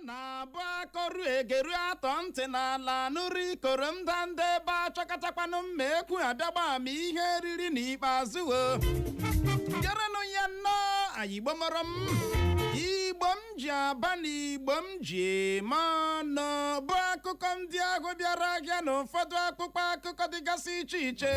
na-abụ akọrụ egeru atọ ntị n'ala nụrụ ikoro ndanda ebe achọkọtakwanụ mma ekwu abịagba ma ihe eriri n'ikpeazụ gerenụ ya nnọọ anyị Igbo mọrọ m Igbo m ji aba na Igbo m ji manụ bụ akụkọ ndị ahụ bịara ahịa na ụfọdụ akpụkpọ akụkọ dịgasị iche iche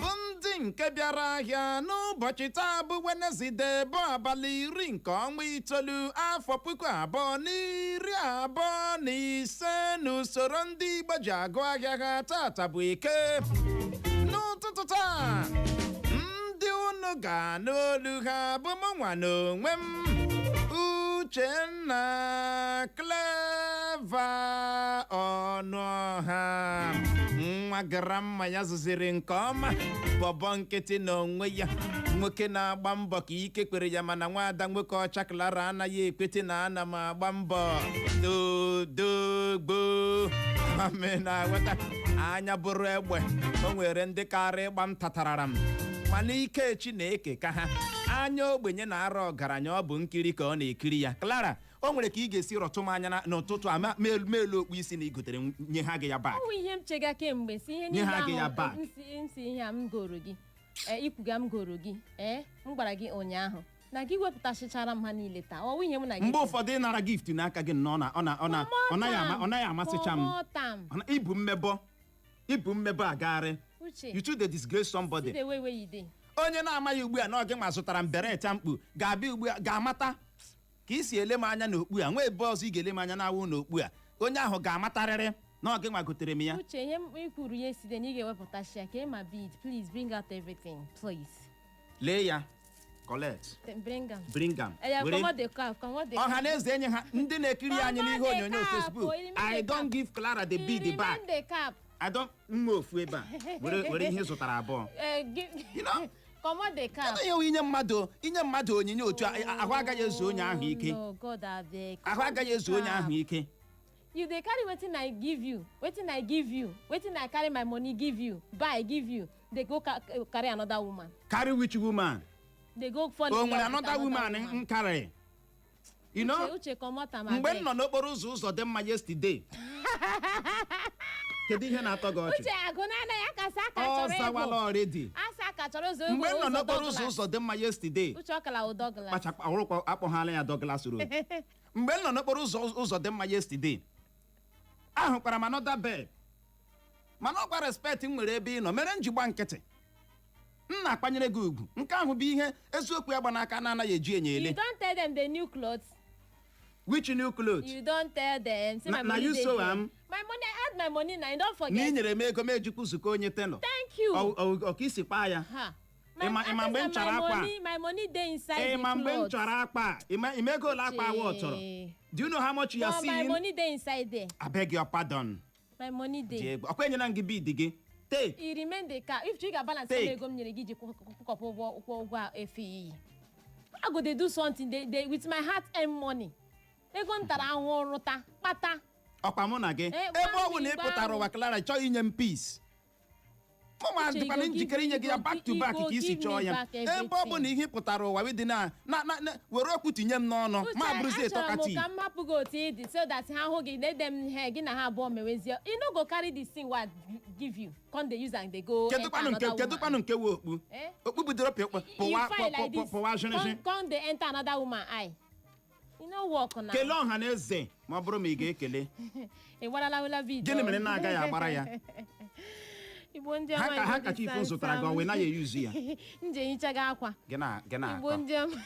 bụ ndị nke bịara ahịa n'ụbọchị taa bụ Wenesde bụ abalị 10 nke ọnwa itoolu afọ 2025 n'usoro ndị Igbo ji agụ ahịa ha tata bụ Eke. N'ụtụtụ taa ndị unu ga-anụ olu ha bụ mụnwa n'onwe m Uchenna Clever Ọnụọha nwa Gramma ya zụziri nke ọma bọbọ nkịtị n'onwe ya nwoke na-agba mbọ ka ike kwere ya mana nwaada nwoke ọcha Clara anaghị ekwete na ana m agba mbọ dodogbo amena weta anya bụrụ egbe o nwere ndị karị ịgba m tatarara m mana ike Chineke ka ha anya ogbenye na-ara ọgaranya ọ bụ nkiri ka ọ na-ekiri ya. Clara, o nwere ka ị ga-esi rọtụ m anya n'ụtụtụ a melu okpu isi na igotere nye ha gị ya bak. Ọ ihe m chega kemgbe si ihe niile ahụ nsi ihe a m goro gị ikwuga m goro gị m gwara gị ụnyaahụ na gị wepụtachichara m ha niile taa. Ọ ihe m na gị mgbe ụfọdụ ịnara gift n'aka gị na ọ naghị amasịcha m. Ibu mmebọ agagharị. You too dey disgrace somebody. Onye na-amaghị ugbu a na oge ma zụtara m bereta mkpu ga-abịa ugbu a ga-amata ka isi ele m anya n'okpu a nwa ebe ọzọ ị ga-ele m anya n'awụ n'okpu a onye ahụ ga-amatarịrị na oge nwa gotere m ya. Uche, ihe m kwuru ya eside na ị ga-ewepụta shia ka ma bid. Please bring out everything, please. Lee ya. Collect. Bring am. Ọha na eze enye ha ndị na-ekiri anyị n'ihe onyonyo Facebook. I don't give Clara the bid back. I don't mma ofu ebe a were ihe zụtara abụọ. Inye mmadụ onyinye otu ahụ agaghị ezu onye ahụ ike. Ahụ agaghị ezu onye ahụ ike. You dey carry wetin I give you, wetin I carry my money give you, buy give you, they go carry another woman. Carry which woman? They go for nwere another woman m carry. You know? Uche komota ma. Mgbe m nọ n'okporo ụzọ dị mma yesterday. Kedu ihe na-atọ gị ọchị? Uche agụnana ya kasa aka chọrọ ego. Ọ zawala already. Asa aka chọrọ ụzọ ego. Mgbe m nọ n'okporo ụzọ dị mma yesterday. Uche ọkala o Douglas. Kpachakwa ọrụkwa akpọghala ya Douglas road. Mgbe m nọ n'okporo ụzọ dị mma yesterday. Ahụkwara m another bed. Mana ọkwa respect m nwere ebe ị nọ mere njigba nkịtị. M na-akpanyere gị ugwu. Nke ahụ bụ ihe eziokwu ya gba n'aka na-anaghị eji enye ele. You don't tell them the new clothes. Which new clothes? You don't tell them. Say my money you so am. My money, I had my money now. Don't forget. Ni nyere m ego m ejikwu zuko onye telo. Thank you. O ka isi kpa ya. Ha. Mgbe m chara akpa. My money dey inside the clothes. Mgbe m chara akpa. Ime ego la akpa awa chọrọ. Do you know how much you are seeing? My money dey inside there. I beg your pardon. My money dey. Ọkwa enyela gị bid gị. Take. It remain the car. If you ga balance ego m nyere gị ji kwụkọpụ ụgwọ efi. I go dey do something they with my heart and money. Ego ntara ahụ rụta kpata. Ọkwa mụ na gị. Ebe ọ bụ na ị pụtara ụwa Clara chọọ inye m peace. Mụma dịkwana njikere inye gị ya back to back ka isi chọọ ya. Ebe ọ bụ na ihe pụtara ụwa wee dị na were okwu tinye m n'ọnụ ma bụrụzi etọkati. Ka m hapụ gị otu ịdị so that ha hụ gị let them hear gị na ha abụọ mewezie. You no go carry this thing what give you. Come dey use and they go. Kedụkwanụ nke we okpu. Okpu bidoro pụwa jịnịjị. Come dey enter another woman eye. You know work na. Kelee ọha na eze ma ọ bụrụ ma ị ga-ekele. Wala video. Gịnị mere na-agaghị agbara ya? Igbo ndị ọma ha kacha ife zụtara gị o wee naghị eyuzu ya. Nje hicha gị akwa. Igbo ndị ọma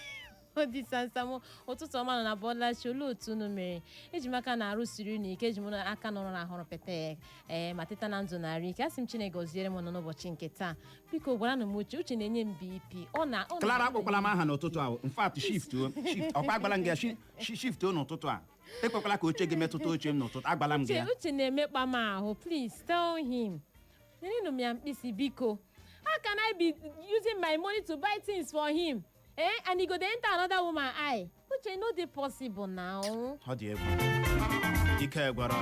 odi sansamo ụtụtụ ọma nọ na Bọlachi olu otu unu mere eji maka na arụ siri unu ike eji m aka nọrọ na ahụrụ pete ma teta na ndụ narị ike asị m Chineke gọziere m n'ụbọchị nke taa biko gwara m uche na-enye m BP ọ Clara akpọkwala m aha n'ụtụtụ a in fact shift ọkwa agbala m gị shift n'ụtụtụ a ekwekwala ka oche gị metụta oche m n'ụtụtụ agbala m gị ya. Uche na-emekpa m ahụ please tell him nyenụ m ya mkpịsị biko how can I be using my money to buy things for him and he go dey enter another woman eye Uche no dey possible now. Ọ dị egwu ike gwara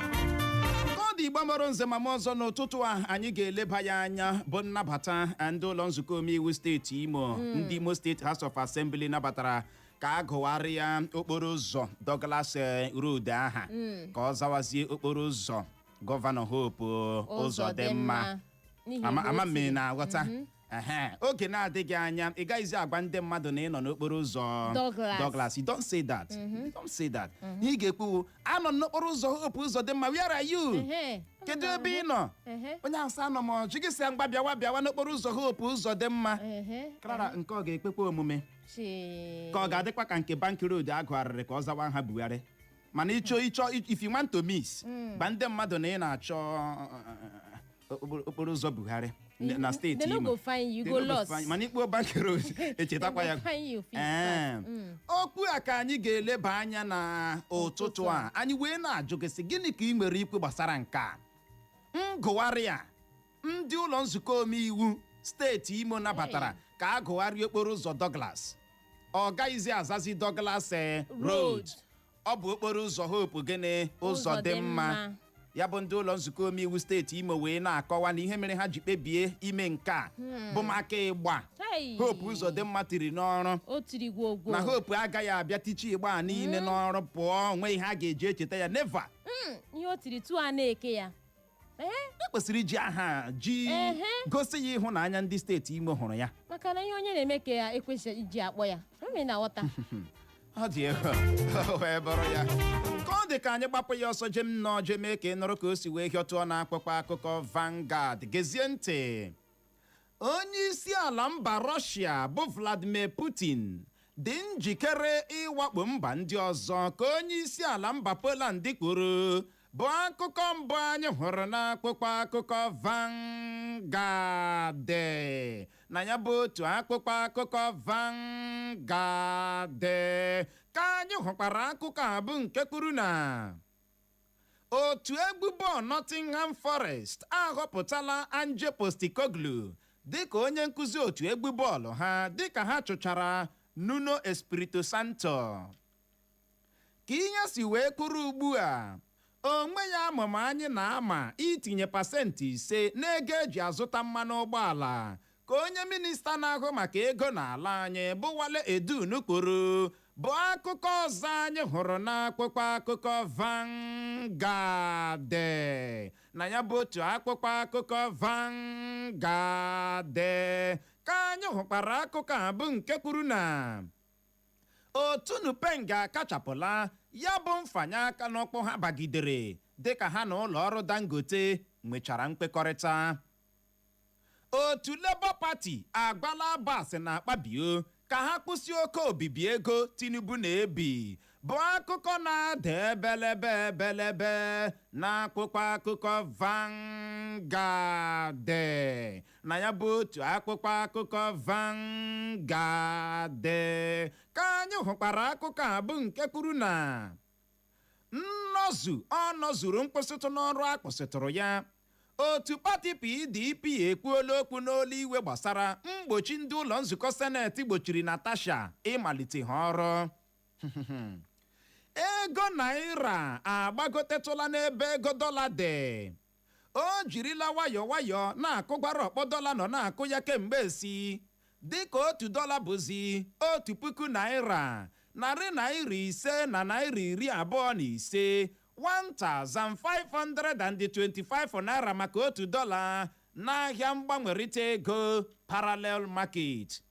ọ dị Igbo mọrọ nze ma ọzọ n'ụtụtụ a anyị ga-eleba ya anya bụ nnabata ndị ụlọ nzukọ omeiwu steeti Imo ndị Imo State House of Assembly nabatara ka agụgharị ya okporo ụzọ Douglas Road aha ka ọ zawazie okporo ụzọ Gọvanọ Hope Uzodimma ama mmiri na-aghọta oge na-adịghị anya ị gaghịzi agwa ndị mmadụ na ị nọ n'okporo ụzọ Douglas. You don't say that. You don't say that. Ị ga-ekwu anọ n'okporo ụzọ Hope Uzodimma, where are you? Kedu ebe ị nọ? Onye asị anọ m ọjụ gị si ngwa bịawa n'okporo ụzọ Hope Uzodimma. Klara nke ọ ga-ekpekwa omume ka ọ ga-adịkwa ka nke Bank Road agụgharịrị ka ọ zawa nha Buhari. Mana ịchọ if you want to miss gba ndị mmadụ na ị na-achọ okporo ụzọ Buhari na steeti Imo. Mana ikpo Bank Road echetakwa ya. Okwu a ka anyị ga-eleba anya na ụtụtụ a anyị wee na-ajụgasị gịnị ka ị nwere ikwu gbasara nke a. Ngụgharị a ndị ụlọ nzukọ omeiwu steeti Imo nabatara ka agụgharị okporo ụzọ Douglas. Ọ gaghịzi azazi Douglas Road, ọ bụ okporo ụzọ Hope Gini Uzodimma. Ya bụ ndị ụlọ nzukọ omeiwu steeti Imo wee na-akọwa na ihe mere ha ji kpebie ime nke a bụ maka ịgba Hope Uzodimma tiri n'ọrụ na Hope agaghị abịa tichi ịgba a niile n'ọrụ pụọ onwe ihe a ga-eji echeta ya never. Ihe o tiri tu a na-eke ya ekwesịrị iji aha ji gosi ya ịhụnanya ndị steeti Imo hụrụ ya maka na ihe onye na-eme ka ya ekwesịghị iji akpọ ya na-aghọta. Ọ dị ego wee bụrụ ya ka ọ dị ka anyị gbapụ ya ọsọ je mee ka ị nụrụ ka o si wee hịọtụọ na akpụkpọ akụkọ Vanguard. Gezie ntị. Onye isi ala mba Russia bụ Vladimir Putin dị njikere ịwakpo mba ndị ọzọ ka onye isi ala mba Poland kwuru, bụ akụkọ mbụ anyị hụrụ n'akpụkpọ akụkọ Vanguard. Na ya bụ otu akpụkpọ akụkọ Vanguard ka anyị hụkwara akụkọ a bụ nke kwuru na otu egwu bọọlụ Nottingham Forest ahọpụtala Ange Postecoglou dịka onye nkụzi otu egwu bọọlụ ha dịka ha chụchara Nuno Espirito Santo. Ka ihe si wee kwuru ugbu a, onwe ya amụma anyị na-ama itinye pasentị 5 n'ego eji azụta mmanụ ụgbọala ka onye minista na-ahụ maka ego n'ala anyị bụ Wale Edun kwuru, bụ akụkọ ọzọ anyị hụrụ n'akpụkpọ akụkọ Vanguard. Na ya bụ otu akpụkpọ akụkọ Vanguard ka anyị hụkwara akụkọ a bụ nke kwuru na otu Nupeng akachapụla ya bụ mfanye aka n'ọkpụ ha bagidere dịka ha na ụlọ ọrụ Dangote nwechara mkpekọrịta. Otu Labour Party agbala Abbas na akpabio ka ha kwụsị oke obibi ego Tinubu na-ebi, bụ akụkọ na-ada ebelebe na akpụkpọ akụkọ Vanguard. Na ya bụ otu akpụkpọ akụkọ Vanguard ka anyị hụkwara akụkọ a bụ nke kwuru na ọ nọzuru mkpụsịtụ n'ọrụ akpụsịtụrụ ya. Otu pati PDP ekwuola okwu n'olu iwe gbasara mgbochi ndị ụlọ nzukọ seneti gbochiri Natasha ịmalite ha ọrụ. Ego naira agbagotetụla n'ebe ego dọla dị. O jirila nwayọọ na-akụgbara ọkpọ dọla nọ na-akụ ya kemgbe esi, dịka otu dọla bụzi 1,000 naira, narị naira 5 na naira 25, 1,525 naira maka otu dọla n'ahịa mgbanwerịta ego parallel market.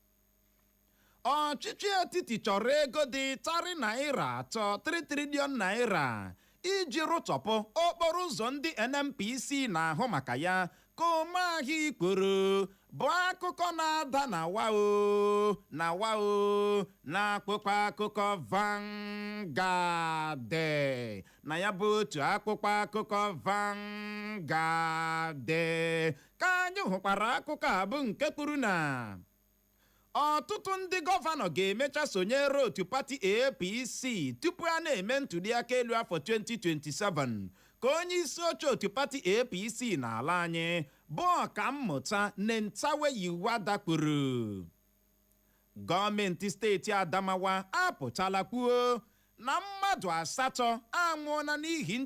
Ọchịchị etiti chọrọ ego dị tarị naira 3 triliọn naira iji rụtọpụ okporo ụzọ ndị NNPC na-ahụ maka ya ka ụmụahịa ikporo, bụ akụkọ na-ada na wao na akpụkpọ akụkọ Vanguard. Na ya bụ otu akpụkpọ akụkọ Vanguard ka anyị hụkwara akụkọ a bụ nke kwuru na ọtụtụ ndị gọvanọ ga-emecha sonyere otu pati APC tupu a na-eme ntụliaka elu afọ 2027 ka onye isi oche otu pati APC n'ala anyị bụ ọkammụta Nentawe Yiwada kwuru. Gọọmenti steeti Adamawa apụtala kwuo na mmadụ 8 anwụọla n'ihi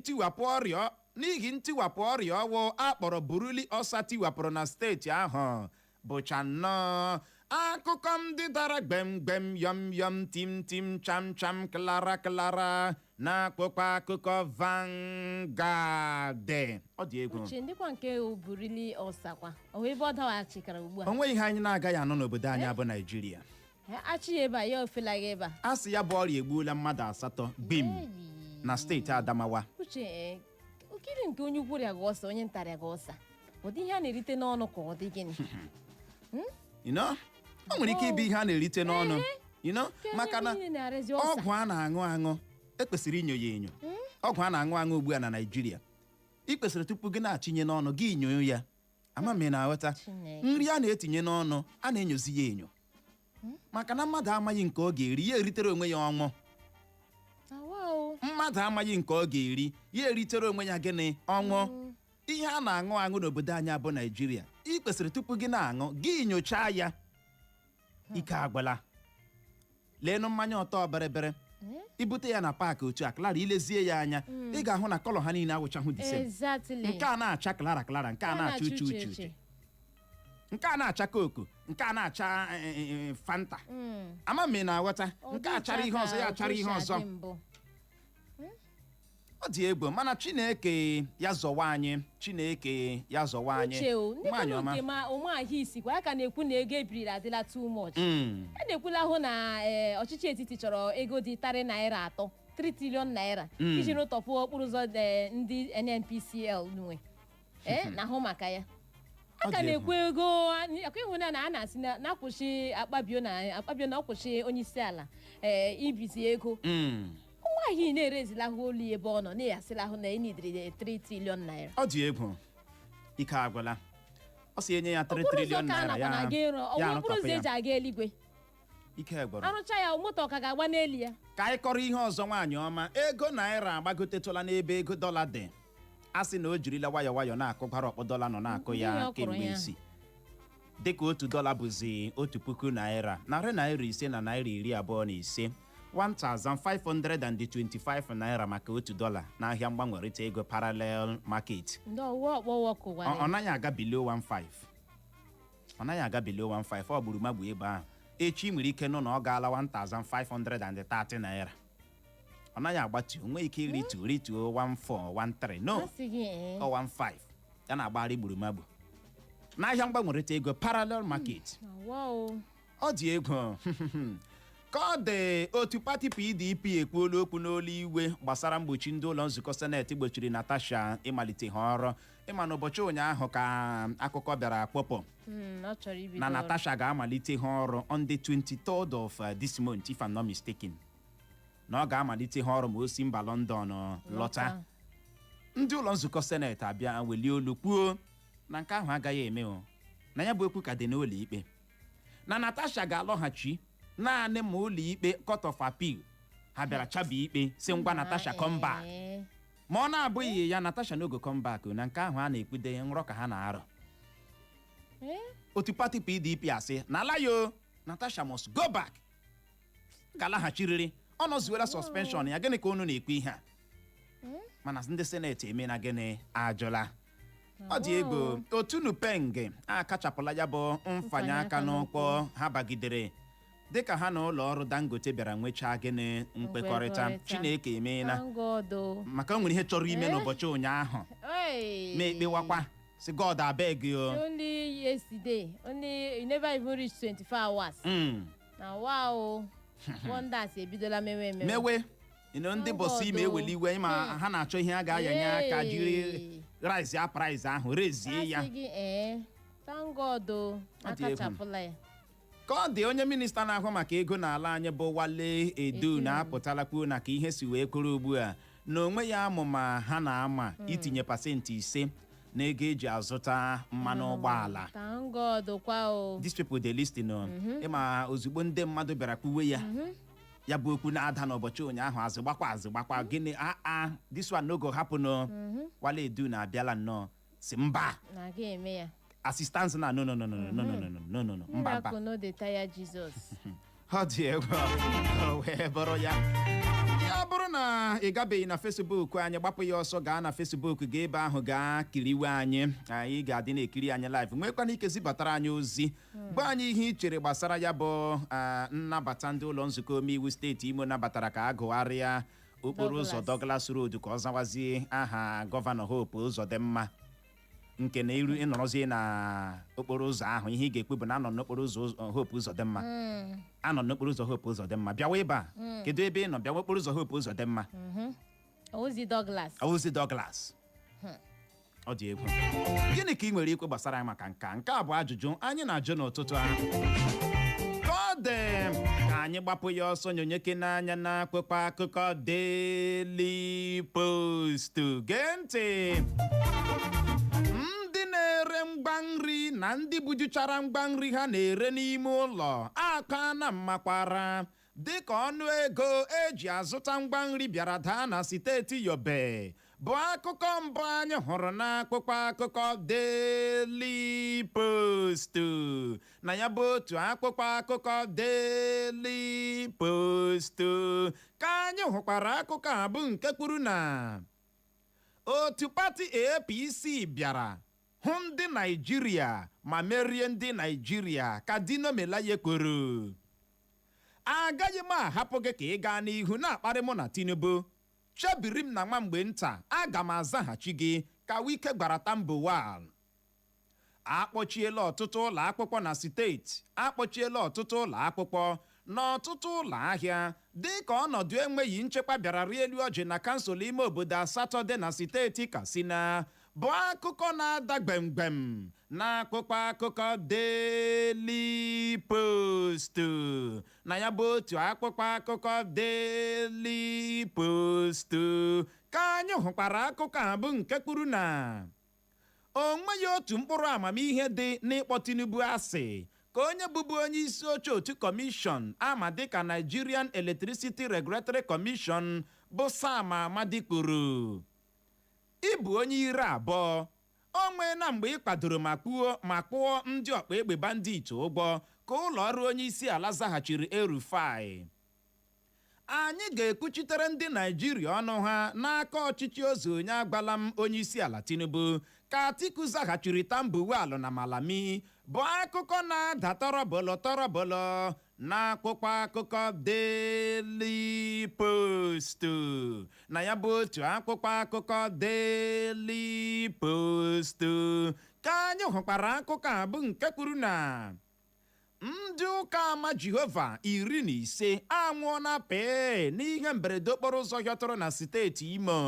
ntiwapụ ọrịa ọwụ akpọrọ buruli ọsa tiwapụrụ na steeti ahụ bụcha nnọọ akụkọ ndị dara gbem yọm yọm tim cham cham klara na-akpọkwa akụkọ Vanguard. Ọ dị egwu. Uche ndịkwa nke oburili ọsakwa o ebe ọ dawaghachikara ugbu a. Onwe ihe anyị na-agaghị anọ n'obodo anyị bụ Naịjirịa. Achị ebe a ya ofelaghị ebe a. A sị ya bụ ọrịa egbuola mmadụ 8 bim na steeti Adamawa. Uche okiri nke onye ukwu rịa gị ọsa onye ntarịa gị ọsa ụdị ihe a na-erite n'ọnụ ka ọ dị gịnị? O nwere ike ịbụ ihe a na-erite n'ọnụ maka na ọgwụ a na-aṅụ ekwesịrị inyo ya enyo. Ọgwụ a na-aṅụ ugbu a na Naịjirịa ị kwesịrị tupu gị na-achinye n'ọnụ gị nyo ya. Ama m na-aghọta nri a na-etinye n'ọnụ a na-enyozi ya enyo maka na mmadụ amaghị nke ọ ga-eri ya eritere onwe ya ọnwụ. Mmadụ amaghị nke ọ ga-eri ya eritere onwe ya gịnị ọnwụ. Ihe a na-aṅụ n'obodo anyị bụ Naịjirịa ị kwesịrị tupu gị na-aṅụ gị nyochaa ya. Ike agwala leenụ mmanya ọtọ berebere ibute ya na paakị otu a klara ilezie ya anya ị ga-ahụ na kọlọ ha niile awụchahụ dise. Nke a na-acha klara nke a na-acha uche nke a na-acha kooko nke a na-acha fanta. Ama m na-aghọta nke a chara ihe ọzọ ya achara ihe ọzọ. Ọ dị egwu mana Chineke ya zọwa anyị. Nwaanyị ọma ụmụahịa isikwa aka na-ekwu na ego ebiriri adịla too much. Na-ekwula hụ na ọchịchị etiti chọrọ ego dị tarị naira 3 trillion naira iji rụtọpụ okporo ụzọ ndị NNPCL nwe na-ahụ maka ya. Aka na-ekwu ego ịhụna na a na-asị na-akwụsị akpabio na ọkwụsị onye isi ala ibizi ego. Nwaanyị na-erezilahụ olu ebe ọ nọ na-eyasịlahụ na enidiri 3 trillion naira. Ọ dị egwu. Ike agwala. Ọ sị enye ya 3 trillion naira ya okporo ụzọ eji aga eluigwe. Ike gwara. Arụcha ya moto ka ga-agba n'elu ya. Ka anyị kọrọ ihe ọzọ nwaanyị ọma. Ego naira agbagotetụla n'ebe ego dọla dị. A sị na o jirila nwayọọ na-akụgwara ọkpọ dọla nọ na-akụ ya kemgbe isi. Dịka $1 bụzi 1,000 naira, narị naira 5 na naira 25. 1,525 naira maka $1 n'ahịa mgbanwerịta ego parallel market. Ọ naghị aga below 15. Ọ gburu magbu ebe ahụ. Echi nwere ike nụ na ọ gaala 1,530 naira. Ọ naghị agbatu onwe ike rituo 1413 no ọ 15 ya na-agbagharị gburu magbu n'ahịa mgbanwerịta ego parallel market. Ọ dị ego. Ka ọ dị otu pati PDP ekwuola okwu n'olu iwe gbasara mgbochi ndị ụlọ nzukọ seneti gbochiri Natasha ịmalite ha ọrụ. Ịma na ụbọchị ụnyaahụ ka akụkọ bịara akpọpụ na Natasha ga-amalite ha ọrụ on the 23rd of this month if I'm not mistaken. Na ọ ga-amalite ha ọrụ ma o si mba London lọta. Ndị ụlọ nzukọ seneti abịa welie olu kwuo na nke ahụ agaghị eme na ya bụ okwu ka dị n'ụlọ ikpe na Natasha ga-alọghachi naanị ma ụlọ ikpe Court of Appeal ha bịara chabi ikpe si ngwa Natasha come back. Ma ọ na-abụghị ya Natasha n'ogo come back na nke ahụ a na-ekwude nrọ ka ha na-arọ. Otu pati PDP asị na ala yo Natasha must go back. Ga-alaghachirịrị ọ nọzuela suspension ya gịnị ka unu na-ekwu ihe a mana ndị seneti eme na gịnị ajụla. Ọ dị ego otu Nupeng akachapụla ya bụ mfanye aka n'ụkpọ ha bagidere dịka ha na ụlọ ọrụ Dangote bịara nwechaa gịnị mkpekọrịta. Chineke emeela maka o nwere ihe chọrọ ime n'ụbọchị ụnyaahụ ma ekpewakwa si God abeg you. Only yesterday you never even reach 24 hours. Na wow wonders ebidola mewe ndị bọsị ime eweli iwe ma ha na-achọ ihe a ga-ayanye aka jiri rice price ahụ rezie ya. Thank God akachapụla ya. Ka ọ dị onye minista na-ahụ maka ego n'ala anyị bụ Wale Edu na-apụtala kwuo na ka ihe si wee kwuru ugbu a na onwe ya amụma ha na-ama itinye pasentị 5 n'ego eji azụta mmanụ ụgbọala. These people dey listen ịma ozugbo ndị mmadụ bịara kwuwe ya bụ okwu na-ada n'ụbọchị ụnyaahụ azịgbakwa gịnị this one no go happen. Wale Edu na-abịala nnọọ si mba assistance na no mba no dey tire Jesus. Ọ dị egwu wee bụrụ ya ọ bụrụ na ị gabeghị na Facebook anyị gbapụ ya ọsọ gaa na Facebook ga ebe ahụ gaa kiriwe anyị ga-adị na-ekiri anyị live nwekwana ike zibatara anyị ozi gba anyị ihe i chere gbasara ya bụ nnabata ndị ụlọ nzukọ omeiwu steeti Imo nabatara ka agụgharịa okporo ụzọ Douglas Road ka ọ zawazie aha gọvanọ Hope Uzodimma nke na iru ịnọrọzie na okporo ụzọ ahụ ihe ị ga-ekwu bụ na anọ n'okporo ụzọ Hope Uzodimma anọ n'okporo ụzọ Hope Uzodimma bịawa ebe a kedu ebe ị nọ bịawa okporo ụzọ Hope Uzodimma Ozi Douglas ọ dị egwu gịnị ka ị nwere ikwu gbasara ya maka nke a bụ ajụjụ anyị na-ajụ n'ụtụtụ ahụ ka ọ dị ka anyị gbapụ ya ọsọ nyonyeke n'anya na akpụkpọ akụkọ Daily Post gee ntị ndị na-ere ngwa nri na ndị bujuchara ngwa nri ha na-ere n'ime ụlọ aka na mmakwara dịka ọnụ ego eji azụta ngwa nri bịara daa na steeti Yobe bụ akụkọ mbụ anyị hụrụ n'akpụkpọ akụkọ Daily Post na ya bụ otu akpụkpọ akụkọ Daily Post ka anyị hụkwara akụkọ a bụ nke kwuru na otu pati APC bịara hụ ndị Naịjirịa ma merie ndị Naịjirịa ka Dino Melaye kwuru agaghị m ahapụ gị ka ị gaa n'ihu na-akparị mụ na Tinubu chebiri m na nwa mgbe nta aga m azaghachi gị ka Wike gbara Tambuwal akpọchiela ọtụtụ ụlọ akwụkwọ na steeti akpọchiela ọtụtụ ụlọ akwụkwọ n'ọtụtụ ụlọ ahịa dịka ọnọdụ enweghị nchekwa bịara rie elu ọjị na kansụl ime obodo asatọ dị na steeti Katsina bụ akụkọ na-ada gbemgbem n'akpụkpọ akụkọ Daily Post na ya bụ otu akpụkpọ akụkọ Daily Post ka anyị hụkwara akụkọ a bụ nke kwuru na o nweghị otu mkpụrụ amamihe dị n'ịkpọ Tinubu asị ka onye bụbu onye isi oche otu kọmishọn ama dịka Nigerian Electricity Regulatory Commission bụ Sam Amadi kwuru ịbụ onye ire abụọ o nwee na mgbe ị kwadoro ma kpụọ ndị ọkpa egbe bandit ụgwọ ka ụlọ ọrụ onye isi ala zaghachiri El-Rufai anyị ga-ekwuchitere ndị Naịjirịa ọnụ ha n'aka ọchịchị ozu onye agbala m onye isi ala Tinubu ka Atiku zaghachiri Tambuwal na Malami bụ akụkọ na-ada tọrọbọlọ n'akpụkpọ akụkọ Daily Post na ya bụ otu akpụkpọ akụkọ Daily Post ka anyị hụkwara akụkọ a bụ nke kwuru na ndị ụka ama Jehova 15 anwụọla pee n'ihe mberede okporo ụzọ hịọtụrụ na steeti Imo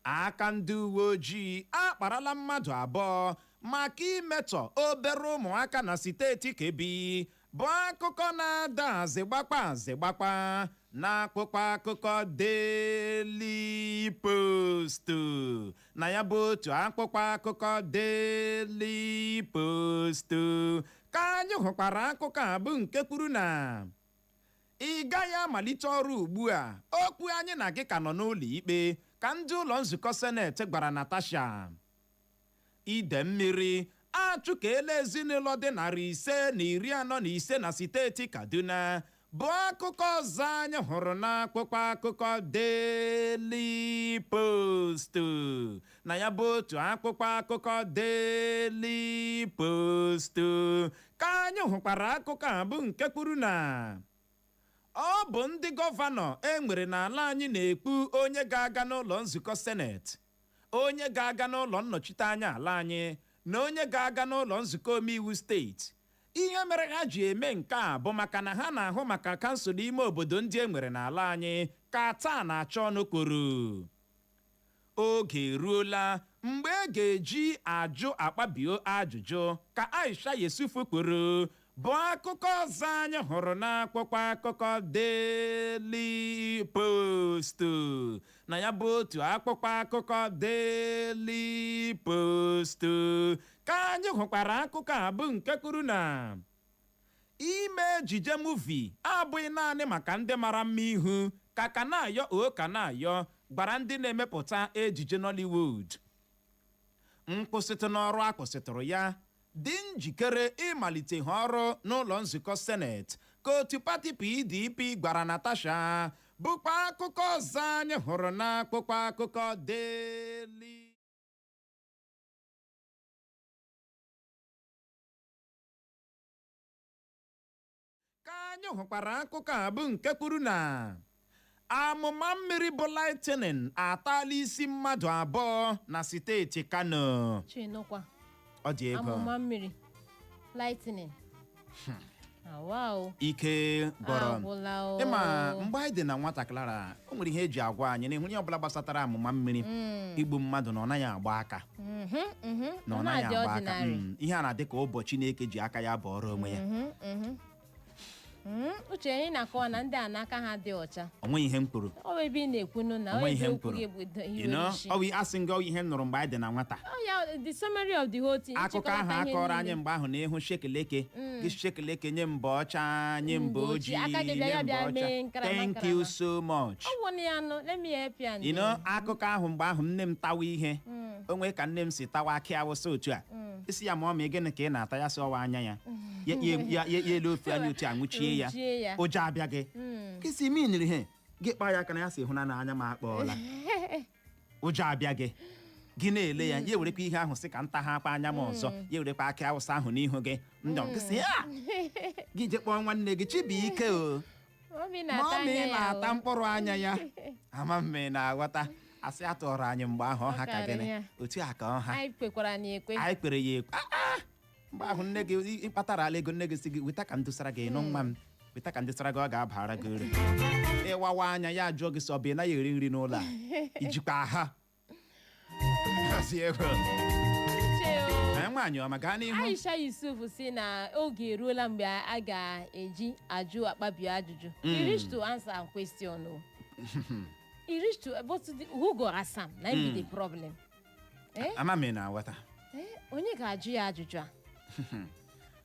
aka ndị uwe ojii akparala mmadụ abụọ maka imetọ obere ụmụaka na steeti Kebbi bụ akụkọ na-ada azịgbakpa n'akpụkpọ akụkọ Daily Post na ya bụ otu akpụkpọ akụkọ Daily Post ka anyị hụkwara akụkọ a bụ nke kwuru na ị gaghị amalite ọrụ ugbu a okwu anyị na gị ka nọ n'ụlọ ikpe ka ndị ụlọ nzukọ seneti gwara Natasha ide mmiri achụkeela ezinụlọ dị 545 na steeti Kaduna bụ akụkọ ọzọ anyị hụrụ n'akpụkpọ akụkọ Daily Post na ya bụ otu akpụkpọ akụkọ Daily Post ka anyị hụkwara akụkọ a bụ nke kwuru na ọ bụ ndị gọvanọ enwere n'ala anyị na-ekpu onye ga-aga n'ụlọ nzukọ seneti onye ga-aga n'ụlọ nnọchiteanya ala anyị na onye ga-aga n'ụlọ nzukọ omeiwu steeti ihe mere ha ji eme nke a bụ maka na ha na-ahụ maka kansụl ime obodo ndị enwere n'ala anyị ka taa na-achọ ọnụ kwuru oge eruola mgbe e ga-eji ajụ akpabio ajụjụ ka Aisha Yesufu kwuru bụ akụkọ ọzọ anyị hụrụ n'akpụkpọ akụkọ Daily Post na ya bụ otu akpụkpọ akụkọ Daily Post ka anyị hụkwara akụkọ a bụ nke kwuru na ime ejije muvi abụghị naanị maka ndị mara mma ihu ka Kanayo gwara ndị na-emepụta ejije Nollywood nkwụsịtụ n'ọrụ akwụsịtụrụ ya dị njikere ịmalite ha ọrụ n'ụlọ nzukọ seneti ka otu pati PDP gwara Natasha bụkwa akụkọ ọzọ anyị hụrụ n'akwụkwọ akụkọ Daily. Ka anyị hụkwara akụkọ a bụ nke kwuru na amụma mmiri bụ lightning atala isi mmadụ abụọ na steeti Kano. Chinụkwa. Ọ dị ego. Amụma mmiri lightning. Wow. Ike gọrọ. Ịma mgbe anyị dị na nwatakịrị o nwere ihe eji agwa anyị na ihe ọbụla gbasatara amụma mmiri igbu mmadụ na ọ naghị agba aka. Na ọ naghị agba aka. Ihe a na-adị ka ụbọchị na-eke ji aka ya bọọrọ onwe ya. Uche anyị na-akọwa na ndị a n'aka ha dị ọcha. Onwe ihe m kwuru. Ọ ebe ị na-ekwunu na ọ ebe okwu gị bụ iwe isi. Ọ asị ngị ihe m nụrụ mgbe anyị dị na nwata. The summary of the whole thing. Akụkọ ahụ akọrọ anyị mgbe ahụ na ịhụ shekeleke. Gị shekeleke nye mba ọcha, nye mba ojii, nye mba ọcha. Thank you so much. Ọ wụ ya nọ, let me help you. Akụkọ ahụ mgbe ahụ nne m tawa ihe. Onwe ka nne m si tawa akị awụsa otu a. Isi ya ma ọ ma gịnị ka ị na-ata ya sị ọwa anya ya. Ya elu ofe anya otu a nwụchie ya. Ụjọ abịa gị. Kịsị ime niri ihe gị kpaa ya aka na ya si hụ na anya m akpọọla. Ụjọ abịa gị. Gị na-ele ya ya werekwa ihe ahụ sị ka nta ha akpa anya m ọzọ ya werekwa akị awụsa ahụ n'ihu gị. Ndọ nkịsị ya gị je kpọọ nwanne gị Chibuike o. Mami na-ata mkpụrụ anya ya. Ama mme na-aghọta. Asị atụrụ anyị mgbe ahụ ọha ka gịnị otu a ka ọha anyị kpekwara ya ekwe mgbe ahụ nne gị ịkpatara ala ego nne gị si gị weta ka m dosara gị nụ nwa m weta ka m dosara gị ọ ga-abara gị uru ịwawa anya ya jụọ gị sọ ọ bụ ị naghị eri nri n'ụlọ a ijikwa ha nwaanyị ọma gaa n'ihu. Aisha Yusuf si na oge eruola mgbe a ga-eji ajụ akpabi ajụjụ. You reach to answer a question o. You reach to but who go ask am na be the problem. Ama m na wata. Onye ga-ajụ ya ajụjụ a?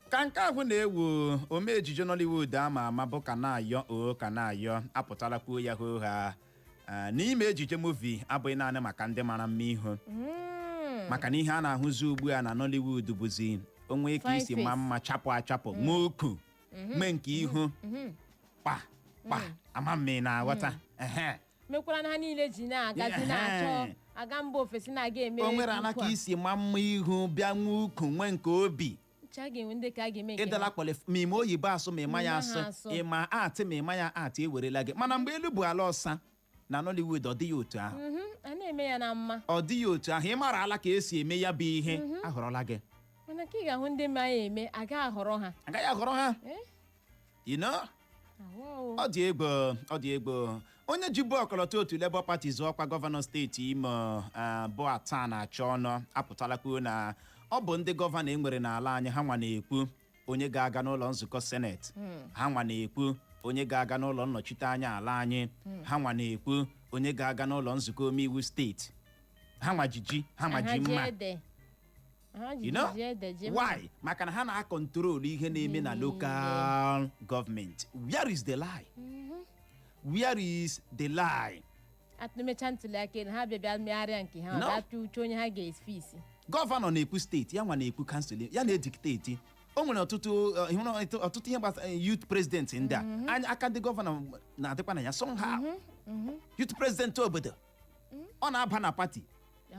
Ka nke ahụ na-ewu ome ejije Nollywood ama ama bụ Kanayo apụtala kwuo ya ha n'ime ejije movie abụghị naanị maka ndị mara mma ihu. Maka na ihe a na-ahụzi ugbu a na Nollywood bụzi onwe ka isi ma mma chapụ achapụ nwoku mee nke ihu kpa ama m na aghọta. Mekwara na ha niile ji na-agazi na-achọ aga mba ofesi na-aga eme. O nwere anaka isi ma mma ihu bịa nwa ukwu nwee nke obi. Ịdala kpọle ma ime oyibo asụ ma ịma ya asụ ịma atị ma ịma ya atị ewerela gị mana mgbe elu bụ ala ọsa na Nollywood ọ dịghị otu ahụ. A na-eme ya na mma. Ọ dịghị otu ahụ ị mara ala ka esi eme ya bụ ihe ahọrọla gị. Mana ka ị ga-ahụ ndị ma ya eme agaghị ahọrọ ha. Agaghị ahọrọ ha. Ọ dị egbo onye ji bụ ọkọlọtọ otu Labour Party zụọ ọkwa gọvanọ steeti Imo bụ ata na-achọ ọnụ apụtala kwuo na ọ bụ ndị gọvanọ enwere n'ala anyị ha nwa na-ekwu onye ga-aga n'ụlọ nzukọ seneti ha nwa na-ekwu onye ga-aga n'ụlọ nnọchite anya ala anyị ha nwa na-ekwu onye ga-aga n'ụlọ nzukọ omeiwu steeti ha nwa jiji ha nwa ji mma. Why? Maka na ha na-akọntrol ihe na-eme na local government. Where is the lie? Where is the lie? Atụmecha ntuli aka ha bịa megharịa nke ha ga-atụ uche onye ha ga-efe isi. Gọvanọ na-ekwu steeti ya nwa na-ekwu kansụl ya na-edikteti. O nwere ọtụtụ ihe gbasara youth president ndị a aka ndị gọvanọ na-adịkwa na ya somehow. Youth president obodo ọ na-aba na pati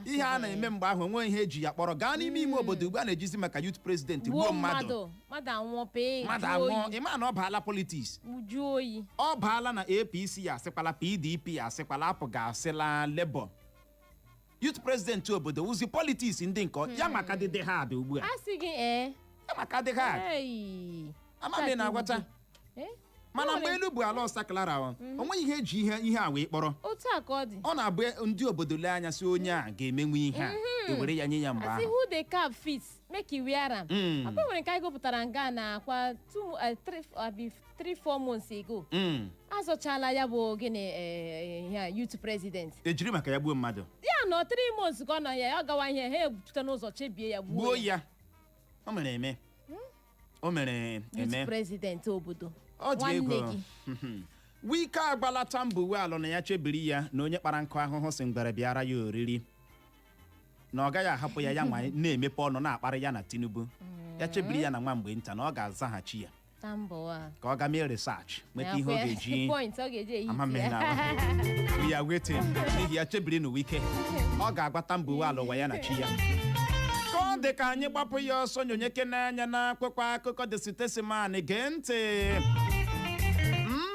ihe a na-eme mgbe ahụ enweghị ihe eji ya kpọrọ gaa n'ime ime obodo ugbu a na-ejizi maka youth president gbuo mmadụ anwụọ ịma na ọ baala politiks ọ baala na APC ya asịkwala PDP ya asịkwala apụ ga-asịla Labour. Youth president obodo ụzi politiks ndị nke ya maka dị hard ugbu a ya maka dị hard amami na-agwata mana mgbe elu bụ ala ọsa Clara onweghị ihe eji ihe a wee kpọrọ ọ na-abụ ndị obodo lee anya si onye a ga-emenwe ihe a ewere ya nye ya mgbe ahụ. Who the cap fits make you wear am. Akwa nwere nke anyị gụpụtara nga na akwa 3-4 months ago. Azọchala ya bụ gịnị youth president. Ejiri maka ya gbuo mmadụ. Ya nọ 3 months ka ọ nọ ya ọ gawa ihe ha ebute n'ụzọ chebie ya gbuo ya. O mere eme. Youth president obodo. Ọ dị ego. Wike agbalata mbọ uwe alụ na ya chebiri ya na onye kpara nkụ ahụhụ si mgbere bịara ya oriri na ọ gaghị ahapụ ya nwa na-emepe ọnụ na-akparị ya na Tinubu ya chebiri ya na nwa mgbe nta na ọ ga-azaghachi ya ka ọ ga mee research nweta ihe ọ ga-eji point ọ ga-eji we are waiting n'ihi ya chebiri n'ụwa ike ọ ga-agbata mbọ ụwa ala ụwa ya na chi ya ka ọ dị ka anyị gbapụ ya ọsọ nyonyeke n'anya na akwụkwọ akụkọ The Statesman. Gee ntị.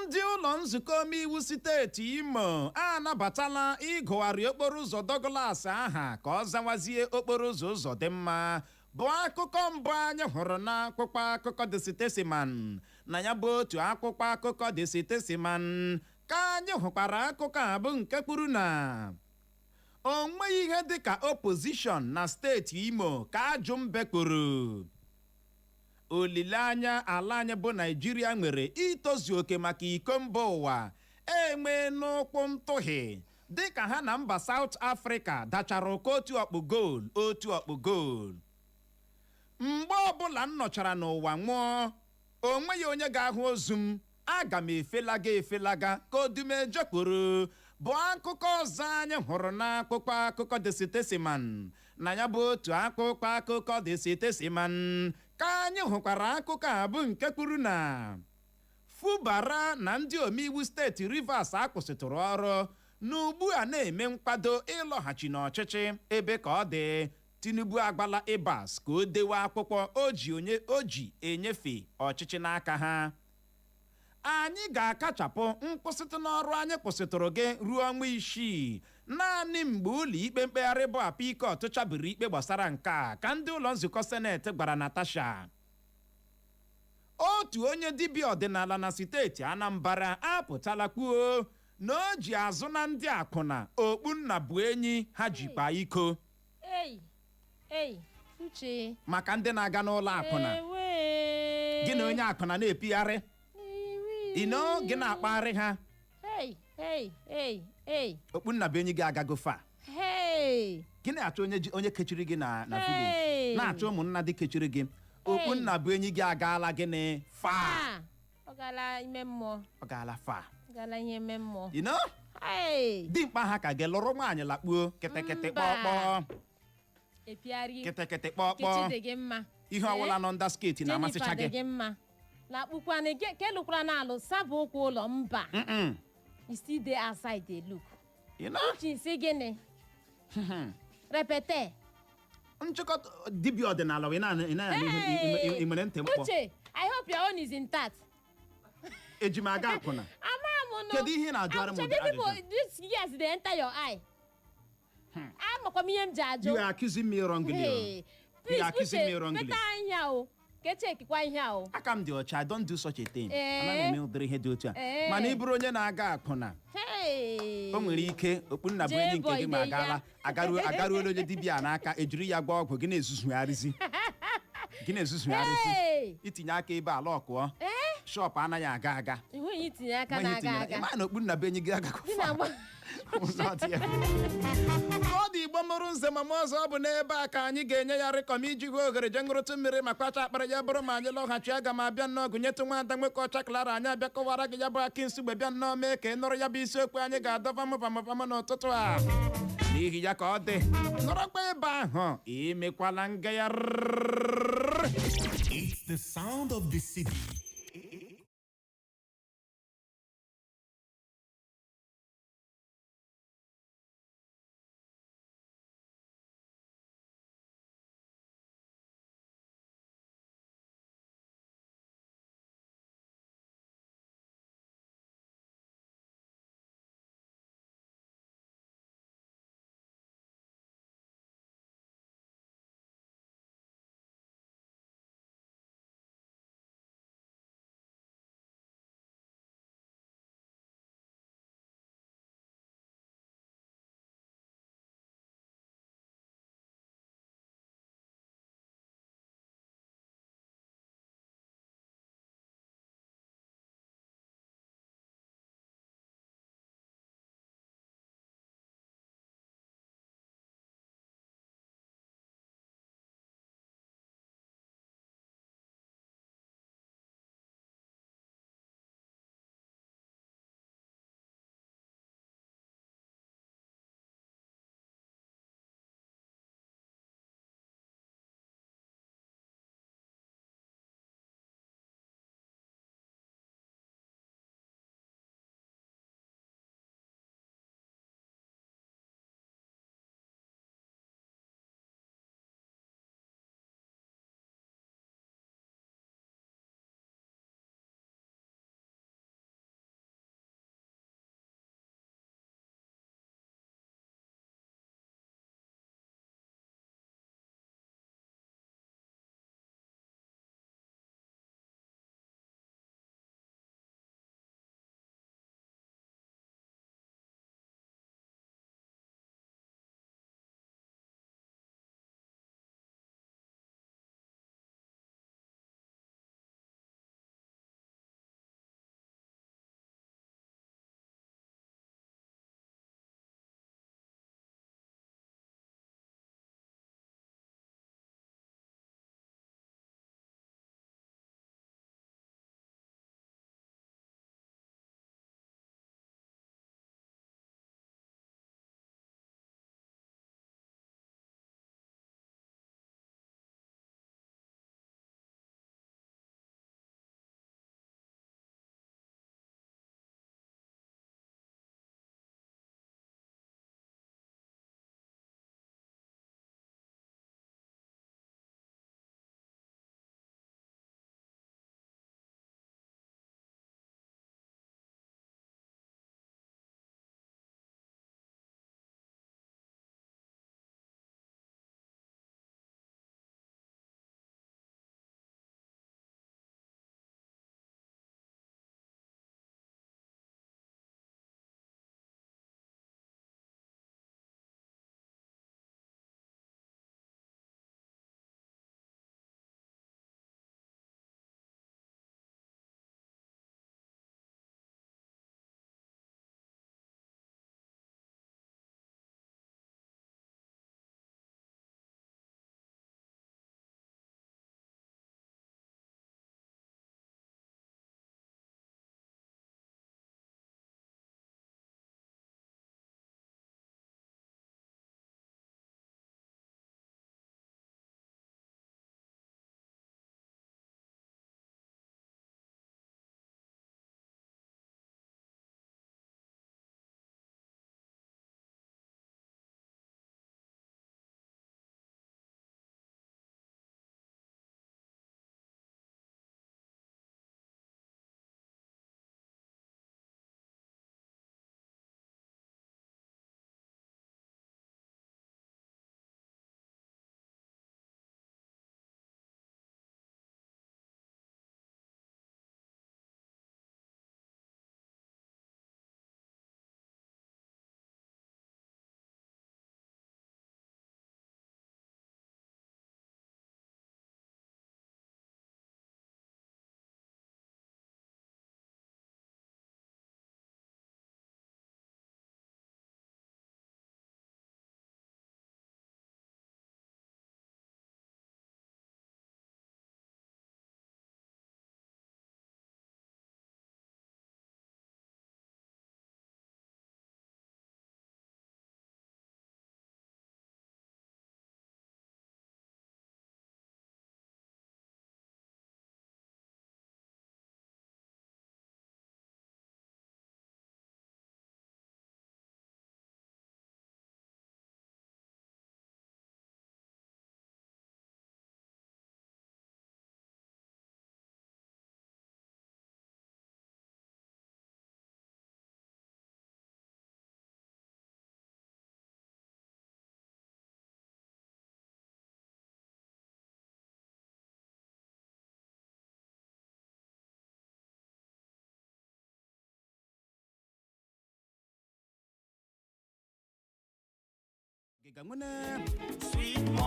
Ndị ụlọ nzukọ omeiwu steeti Imo anabatala ịgụgharị okporo ụzọ Douglas aha ka ọ zawazie okporo ụzọ dị mma bụ akụkọ mbụ anyị hụrụ na akwụkwọ akụkọ The Statesman. Na ya bụ otu akwụkwọ akụkọ The Statesman ka anyị hụkwara akụkọ a bụ nke kwuru na o nweghị ihe dịka opposition na steeti Imo ka ajụ mbe kporo. Olileanya ala anyị bụ Naijiria nwere itozu oke maka iko mba ụwa enwe n'ụkwụ ntụhị dịka ha na mba South Africa dachara ụkọ otu ọkpụ goolu. Mgbe ọbụla m nọchara n'ụwa nwụọ o nweghị onye ga-ahụ ozu m, aga m efelaga ka odumeje kporo bụ akụkọ ọzọ anyị hụrụ n'akwụkwọ akụkọ The Statesman. Na ya bụ otu akụkọ akụkọ The Statesman ka anyị hụkwara akụkọ a bụ nke kwuru na Fubara na ndị omeiwu steeti Rivers akwụsịtụrụ ọrụ na ugbu a na-eme nkwado ịlọghachi n'ọchịchị ebe ka ọ dị Tinubu agbala Ibas ka o dewe akwụkwọ o ji enyefe ọchịchị n'aka ha. Anyị ga-akachapụ nkwụsịtụ n'ọrụ anyị kwụsịtụrụ gị ruo ọnwa 6 naanị mgbe ụlọ ikpe mkpegharị bụ Apikọt chabiri ikpe gbasara nkea ka ndị ụlọ nzukọ seneti gwara Natasha. Otu onye dibịa ọdịnala na steeti Anambra apụtala kwuo na o ji azụ na ndị akwụna Okpunnabuenyi ha jikwa iko maka ndị na-aga n'ụlọ akwụna. Gị na onye akwụna na-epigharị gị na-akpagharị ha. Okpunnabuenyi gị agago fa. Gị na-achọ onye kechiri gị na village na-achọ ụmụnna dị kechiri gị. Okpunnabuenyi gị agaala gịnị fa. Ọ gaala ime mmụọ. Ọ gaala fa. Ọ gaala ihe ime mmụọ. Dimkpa ha ka gị lụrụ nwaanyị lakpuo kịtịkịtị kpọkpọ. Kịtịkịtị kpọkpọ. Ihe ọwụla nọ nda sketi na-amasịcha gị. Lakpukwana ke lukwara n'alụ sabụ ụkwụ ụlọ mba. You still dey outside dey look. Uche si gịnị? Repete. Nchịkọta dibịa ọdịnala wee na-ị mere ntị mkpọ. Uche, I hope your own is intact. Ejima aga akwụna. Kedu ihe na-ajụgharị m ụdị ajụjụ? This years dey enter your eye. Amakwa m ihe m ji ajụ. You are accusing me wrongly. You are accusing me wrongly. Peta anya o. Kechekikwa ihe ahụ. Aka m dị ọcha, I don't do such a thing. Anaghị eme ụdịrị ihe dị otu a. Mana ị bụrụ onye na-aga akwụna, o nwere ike Okpunnabuenyi nke gị ma agaruola onye dibịa n'aka ejiri ya gwa ọgwụ gị na-ezuzugharịzi. Itinye aka ebe ala ọkụọ. Shọpụ anaghị aga. Enweghị itinye aka na-aga. Ma na Okpunnabuenyi gị agakwa. Ọ dị Igbo mụrụ nze ma ọzọ ọ bụ n'ebe a ka anyị ga-enye ya rịkọm iji hụ oghere je ṅụrụtụ mmiri ma kpacha akpara ya bụrụ ma anyị lọghachi aga m abịa nnọọ gụnyetụ nwaada nwoke ọcha Clara anyị abịa kọwara gị ya bụ aka nsugbe bịa nnọọ mee ka ị nụrụ ya bụ isiokwu anyị ga-adọba mụbamụbama n'ụtụtụ a. N'ihi ya ka ọ dị nọrọkwa ebe ahụ emekwala ngagharị. It's the sound of the city.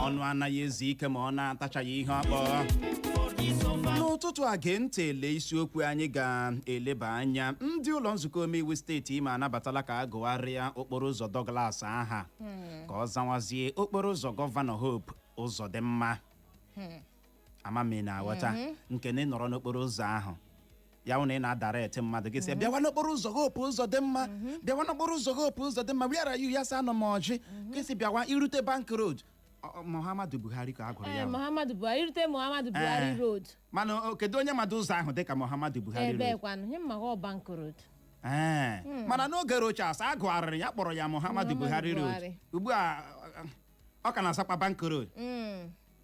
ọnụ anaghị ezu ike ma ọ na-atachaghị ihe ọkpọ. N'ụtụtụ a gee ntị ele isiokwu anyị ga-eleba anya. Ndị ụlọ nzukọ omeiwu steeti Imo anabatala ka a gụgharịa okporo ụzọ Douglas aha ka ọ zawazie okporo ụzọ Gọvanọ Hope Uzodimma. Amami na-aghọta nke na ị nọrọ n'okporo ụzọ ahụ ya wụ na ị na-adara ete mmadụ gị sị bịawa n'okporo ụzọ Hope Uzodimma, bịawa n'okporo ụzọ Hope Uzodimma, where are you? Ya sị anọ m ọjị gị sị bịawa irute Bank Road. Muhammadu Buhari ka a gụrụ ya. Muhammadu Buhari irute Muhammadu Buhari Road. Mana kedu onye mmadụ ụzọ ahụ dịka Muhammadu Buhari Road? Ebekwanụ nye mma ọ Bank Road. Mana n'oge Rochas a gụgharịrị ya kpọrọ ya Muhammadu Buhari Road. Ugbu a ọ ka na-asakpa Bank Road.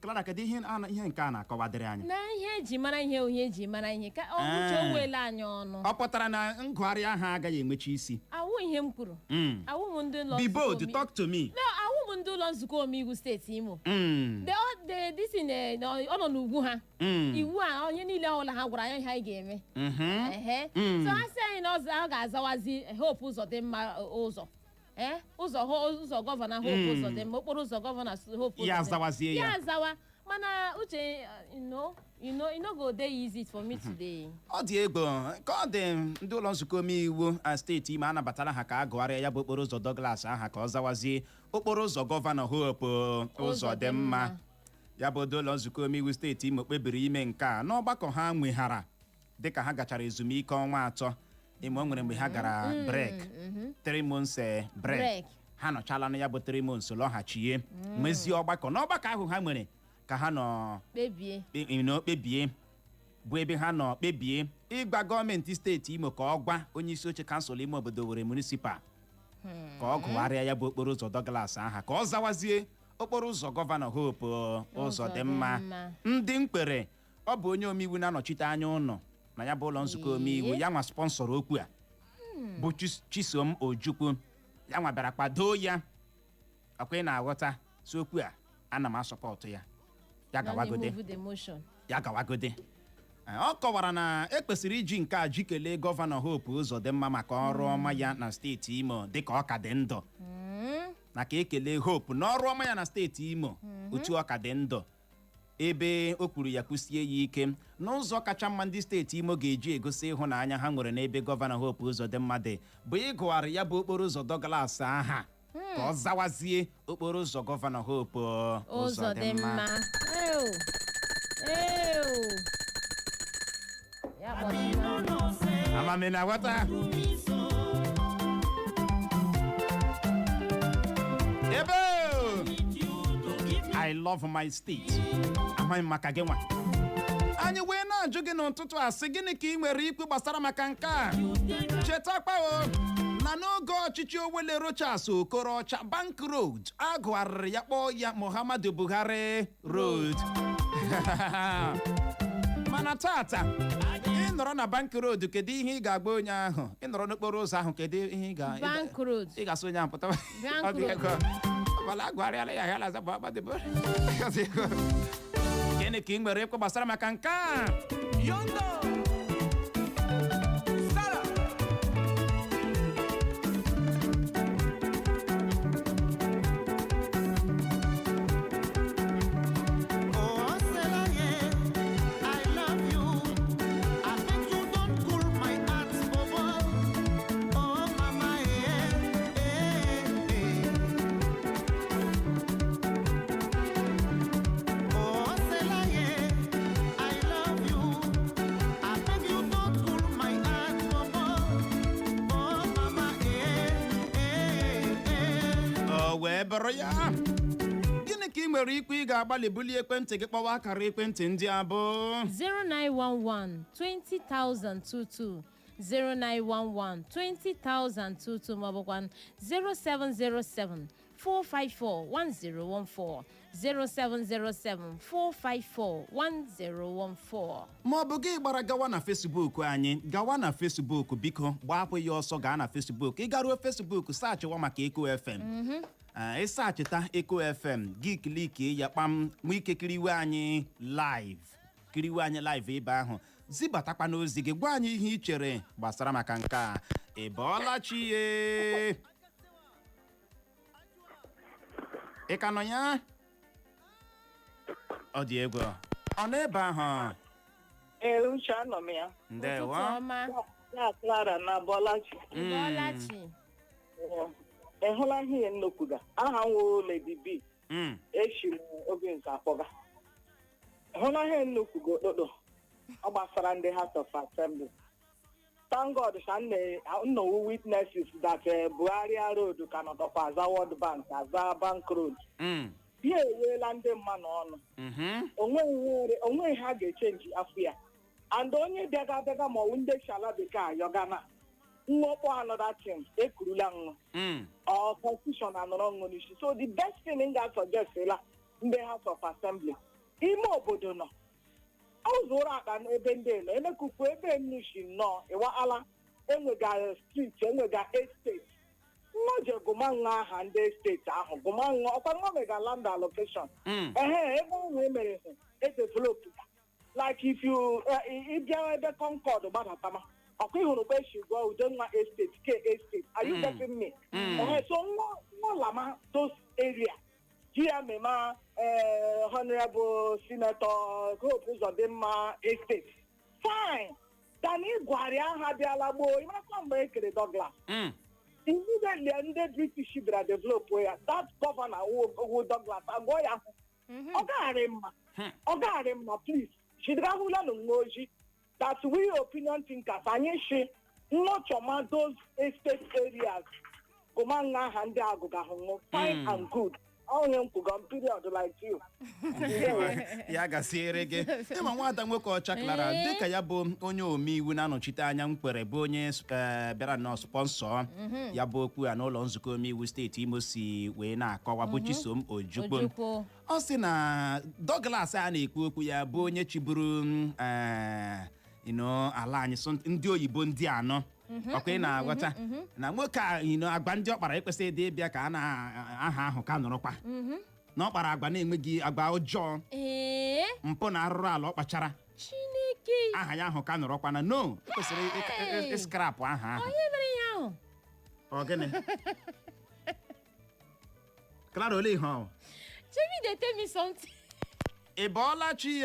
Clara, kedu ihe nke a na-akọwadịrị anyị? Na ihe eji mara ihe onye eji mara ihe ka ọ bụcha owele anyị ọnụ. Ọ pụtara na ngụgharị aha agaghị emechi isi. Awụ ihe m kwuru. Awụ m ndị ụlọ. Be bold, talk to me. No, awụ m ndị ụlọ nzukọ omeiwu steeti Imo. This in ọ nọ n'ugwu ha. Iwu a onye niile ọbụla ha gwara anyị ihe anyị ga-eme. So ha sị anyị na ọ ga-azawazi Hope Uzodimma ụzọ. Ụzọ gọvanọ Hope Uzodimma, okporo ụzọ gọvanọ Hope Uzodimma. Ya azawazie ya. Ya azawa. Mana uche, you no go dey easy for me today. Ọ dị egbo ka ọ dị ndị ụlọ nzukọ omeiwu steeti Imo anabatala ha ka a gụgharịa ya bụ okporo ụzọ Douglas aha ka ọ zawazie okporo ụzọ gọvanọ Hope Uzodimma. Ya bụ ụlọ nzukọ omeiwu steeti Imo kpebiri ime nke a n'ọgbakọ ha nweghara dịka ha gachara ezumike ọnwa atọ. Imo nwere mgbe ha gara break 3 months break. Ha nọchala na ya bụ 3 months lọghachie mezie ọgbakọ n'ọgbakọ ahụ ha nwere ka ha nọ kpebie bụ ebe ha nọ kpebie ịgba gọọmenti steeti Imo ka ọ gwa onye isi oche kansụl ime obodo Owerri municipal ka ọ gụgharịa ya bụ okporo ụzọ Douglas aha ka ọ zawazie okporo ụzọ gọvanọ Hope Uzodimma. Ndị mkpere ọ bụ onye omeiwu na-anọchite anya ụnọ na ya bụ ụlọ nzukọ omeiwu ya nwa sponsor okwu a bụ Chisom Ojukwu ya nwa bịara kpado ya ọkwa ị na-aghọta si okwu a ana m asọpọtụ ya ya gawagode. Ọ kọwara na ekwesịrị iji nke a ji kelee gọvanọ Hope Uzodimma maka ọrụ ọma ya na steeti Imo dịka ọ ka dị ndụ na ka ekele Hope n'ọrụ ọma ya na steeti Imo otu ọ ka dị ndụ ebe o kwuru ya kwụsie ya ike n'ụzọ kacha mma ndị steeti Imo ga-eji egosi ịhụnanya ha nwere n'ebe gọvanọ Hope Uzodimma dị bụ ịgụgharị ya bụ okporo ụzọ Douglas aha ka ọ zawazie okporo ụzọ gọvanọ Hope Uzodimma. Amami na-aghọta ebe I love my state. Amaghị m maka gị nwa. Anyị wee na-ajụ gị n'ụtụtụ a sị gịnị ka ị nwere ikwu gbasara maka nke a? Chetakwa na n'oge ọchịchị Owele Rochas Okorocha Bank Road agụgharịrị ya kpọọ ya Muhammadu Buhari Road. Mana tata ị nọrọ na Bank Road kedu ihe ị ga-agba onye ahụ? Ị nọrọ n'okporo ụzọ ahụ kedu ihe ị ga Bank Road. Ị ga-asị onye ahụ pụta. Wala agụgharịala ya ya laza bụ gịnị ka ị nwere ikwu gbasara maka nke a? Bụrụ ya gịnị ka ị nwere ikwu ị ga-agbalị bulie ekwentị gị kpọwa akara ekwentị ndị a bụ 0911 20022 0911 20022 maọbụkwa 0707 454 1014 0707 454 1014 maọbụ gị gbara gawa na Facebook anyị gawa na Facebook biko gbapụ ya ọsọ gaa na Facebook ị garuo Facebook saachịwa maka Eko FM ịsachịta Eko FM gị kliki ya kpam nwee ike kiriwe anyị live ebe ahụ zibatakwa n'ozi gị gwa anyị ihe ị chere gbasara maka nke a. Ị bọọla chi ye ị ka nọ ya ọ dị egwu ọ n'ebe ahụ Uche anọ m ya. ndewo Ya Clara na Bọlachi. Bọlachi. Ị hụla ihe nnokwuga aha nwo Lady B. Echi m obi nke akpọga. Ị hụla ihe nnokwuga okpokpo ọ gbasara ndị House of Assembly. Thank God ka nno witnesses that Buhari Road ka nọdọkwa aza World Bank aza Bank Road. Ya eweela ndị mmadụ ọnụ. Onwe ha ga-echenji afọ ya. And onye bịaga ma ọwụ ndị shala bekee ayọgana nwokpo another thing ekurula or constitution anọrọ ṅụ n'isi. So the best thing m ga-suggest la ndị House of Assembly ime obodo nọ ụzụrụ aka n'ebe ndị elo emekukwu ebe nnushi nnọọ ịwaala enwega street enwega estate nnoje gụmanwa aha ndị steeti ahụ gụmanwa ọkwa nwa mega land allocation ebe ahụ emere edevelop like if you ịbịa ebe Concord gbadatama ọkwa ịhụrụ mgbe esi gụọ Udenwa estate K estate are you getting me? So nwa those area GMMA Honorable Senator Hope Uzodimma estate fine than ịgwarị aha bịala gboo ịmakwa mgbe ekere Douglas immediately ndị British bịara develop ya that governor who Douglas agwọ ya ọ gaghara mma please jidgahụla n'oji that we opinion thinkers anyị shi nnọchọma those estate areas gụmanga aha ndị agụgahụ fine and good onye nkwugo period like you ya gasiere gị ịma nwada nwoke ọcha Clara dịka ya bụ onye omeiwu na-anọchite anya mkpere bụ onye bịara na sponsọ ya bụ okwu a n'ụlọ nzukọ omeiwu steeti Imo si wee na-akọwa bụ Chisom Ojukwu ọ sị na Douglas a na-ekwu okwu ya bụ onye chiburu ala anyị ndị oyibo ndị anọ ọkwa ị na-aghọta na nwoke a agba ndị ọ kpara ekwesịghị ịdị ịbịa ka a na-aha ahụ ka nọrọkwa na ọ kpara agba na-enweghị agba ọjọọ mpụ na arụrụ ala ọ kpachara Chineke aha ya ahụ ka nọrọkwa na no kwesịrị ịskrapụ aha ahụ ọ gịnị Clara ole ihe ọ Jimmy dey tell me something. ị bọọla chi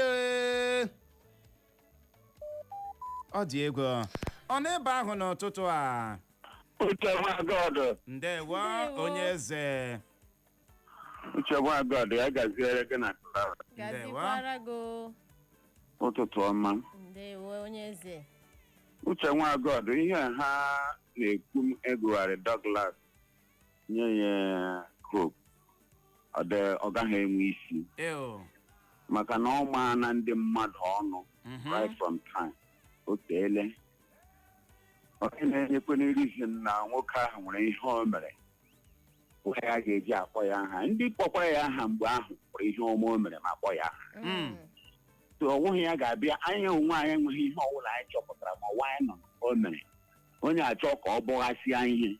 ọ dị egwu ọ n'ebe ahụ n'ụtụtụ a Uche Nwagọdụ. Ndewo onye eze. Uche Nwagọdụ ya gaziere gị na Clara. Gazikwara go. Ụtụtụ ọma. Ndewo onye eze. Uche Nwagọdụ ihe ha na-ekwu egwugharị Douglas nye ya Hope ọ gaghị enwe isi maka na ọ maa na ndị mmadụ ọnụ right from time o teele onye na-enyekwana reason na nwoke ahụ nwere ihe o mere onye ya ga-eji akpọ ya aha ndị kpọkwara ya aha mgbe ahụ nwere ihe ọma o mere ma kpọ ya aha so ọ nweghị ya ga-abịa anya onwe anyị enweghị ihe ọbụla anyị chọpụtara ma ọwa anyị nọ o mere onye achọ ka ọ bụghasịa ihe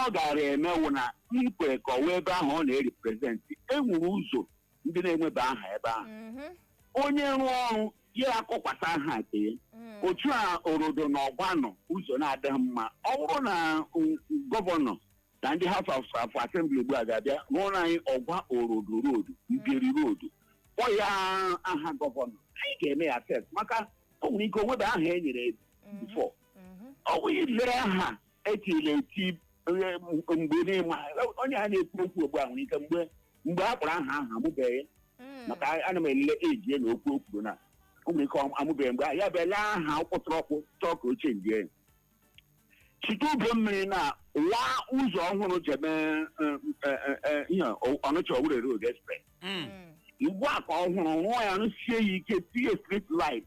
ọ gara eme wụ na ikwe ka ọwa ebe ahụ ọ na-eriprezentị enwere ụzọ ndị na-enweba aha ebe ahụ onye rụọ ọrụ ya akọkwata aha nke ya otu a orodo na ọgbanọ ụzọ na-adịghị mma ọ bụrụ na gọvanọ na ndị House of Assembly ugbu a ga-abịa rụọrọ anyị ọgwa orodo road mbiri road kpọ ya aha gọvanọ anyị ga-eme ya test maka o nwere ike onwebe aha e nyere bifọ ọ bụ ile aha etiri eti mgbe n'ịma onye a na-ekwu okwu ogbu a nwere ike mgbe a kpọrọ aha ahụ amụbeghị maka ana m elele ejie na okwu okwuru na o nwere ike amụbeghị mgbe ya bịala aha ọkpụtụrọkpụ chọọ ka ochie njie chite ụbọ mmiri na wa ụzọ ọhụrụ jebe ihe Ọnịcha Owerri Road Express ugbu a ka ọhụrụ rụọ ya rụsie ya ike tinye street light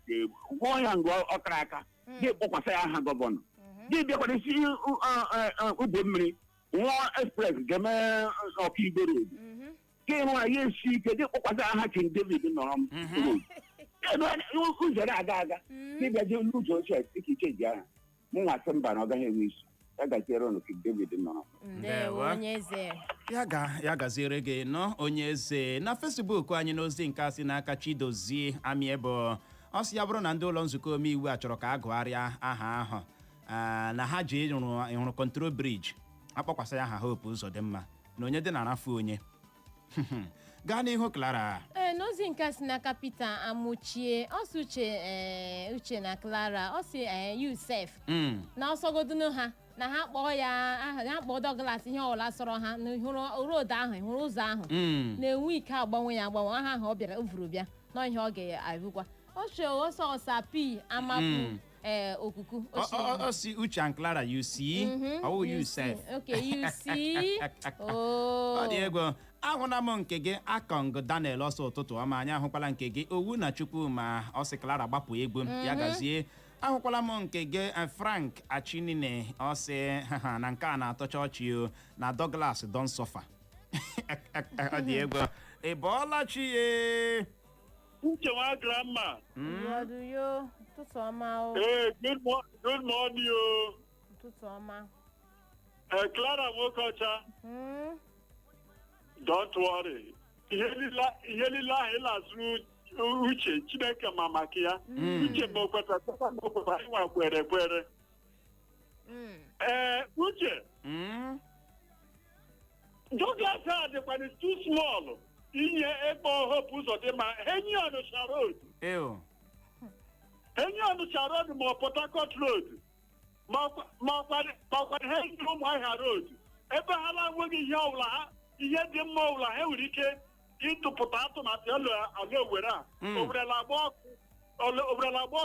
rụọ ya mgbe ọkara aka ga-ekpọkwasa ya aha gọvanọ gị bịakwadesi ụgbọ mmiri rụọ express ga-eme Ọkaigwe Road gị rụọ ya esi ike gị kpọkwasa aha King David nọrọ m ụzọ na-aga dịbịa je n'ụzọ ochie ikike ji aha mụ nwasị mba na ọ gaghị enwe isi ya gaziere ụnụ King David nọrọ Ndewo onye eze. ya gaziere gị nọ onye eze na Facebook anyị n'ozi nke a si n'aka Chidozie Amiebo ọ sị ya bụrụ na ndị ụlọ nzukọ omeiwu a chọrọ ka a gụgharịa aha ahụ na ha ji ịrụ control bridge akpọkwasa ya aha Hope Uzodimma na onye dị na-arafu onye. Gaa n'ihu Clara. N'ozi nke si n'aka Peter Amuchie ọsị Uche na Clara ọsị Yusef na ọsọgodunu ha na ha kpọọ ya aha ha kpọọ Douglas ihe ọwụla sọrọ ha na hụrụ road ahụ hụrụ ụzọ ahụ na-enwe ike agbanwe ya agbanwe aha ahụ ọ bịara ovuru bịa na ihe ọ ga-abụkwa ọsọ pi amapu okuku ọsị Uche and Clara you see ọwụ Yusef okay you see ọ dị egwu. Ahụla m nke gị Akong Daniel ọsọ ụtụtụ ọma anyị ahụkwala nke gị Owu na Chukwu ma ọsị Clara gbapụ egwu ya gazie. Ahụkwala m nke gị Frank Achinine ọsị na nke a na-atọcha ọchị na Douglas don suffer. Ọ dị egwu. Ị bọọla chi ye Nchewa grandma. Yo ụtụtụ ọma o. Good morning o. Ụtụtụ ọma. Clara Nwokocha. Don't worry. Ihe niile ahụ ịlazụ Uche Chineke ma maka ya. Uche ma okweta ịnwa kwere. Uche. Douglas a dịkwana too small inye ebe Hope Uzodimma Enyi Onitsha Road. Enyi Onitsha Road ma Port Harcourt Road ma ọkwa Enyi Ụmụahịa Road. Ebe ha na-enweghị ihe ọbụla ha ihe dị mma ọbụla ha nwere ike ịtụpụta atụmatụ ala Owere a Owerela agba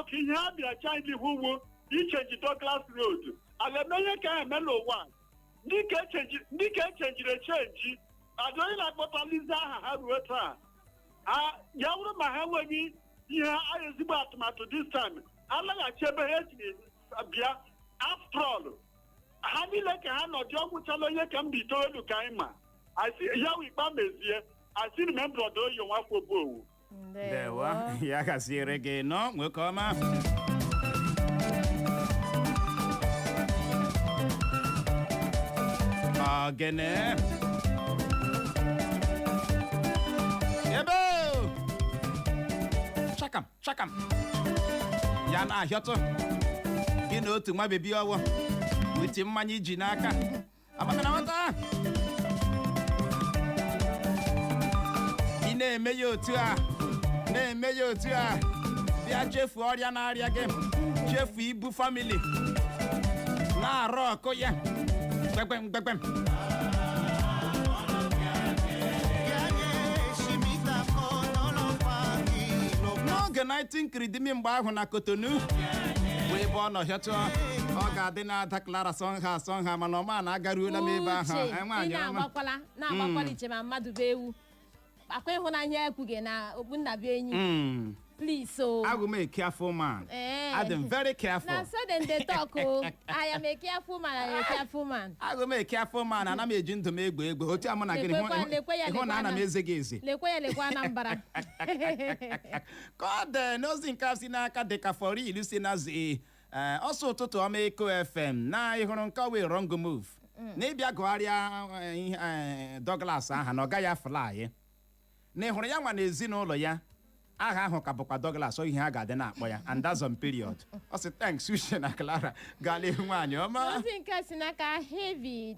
ọkụ ihe ha bịara chaịdị ugwu ichenji Douglas Road ala eme ihe ka ha eme n'ụwa ndị ka echenjiri echenji adị onye na-akpọta lizi aha ha ruo taa ya bụrụ ma ha enweghị ihe ezigbo atụmatụ this time alaghachi ebe ha echiri bịa after all ha niile ka ha nọdụ ọgwụchala onye ka mba itoolu ka anyị ma ya ikpa mezie asịrị m mbrodo oyi nwafọ owu Ndewa ya gasịrị gị nọ nwoke ọma. Ogene ebe chakam ya na-ahịọtụ gị na otu nwa bebi ọwụ wete mmanya iji n'aka amaka na nwata ị na-eme ya otu a bịa chefu ọrịa na-arịa gị chefu ibu famili na-arụ ọkụ ya gbegem n'oge 19 kiridimi mgbe ahụ na Kotonu bụ ebe ọ nọ hịọtụ ọ ga-adị na-ada Clara sọnha mana ọma na-agaruola m ebe ahụ na-agbakwala iche ma mmadụ bụ ewu akwa ịhụnanya ekwughị na okpunnabịa enyi please so I will make careful man. I'm very careful. Now so then they talk I am a careful man, I am a careful man. I will make careful man and I'm a jinto me egbe otu amụ na gịnị hụ na ana m eze gị ezi lekwa Anambra ka ọ dị n'ozi nke a si n'aka dịka fọrọ ilu si nazi ọsọ ụtụtụ ọma Eko FM na ịhụrụ nke wee wrong move na ịbịa gụgharịa Douglas aha na ọ gaghị afụla na ịhụrụ ya nwa na ezinụlọ ya aha ahụ ka bụkwa Douglas ihe a ga-adị na-akpọ ya and that's on period. Ọ sị thanks Uche na Clara gaala ihu nwaanyị ọma. Ozi nke si n'aka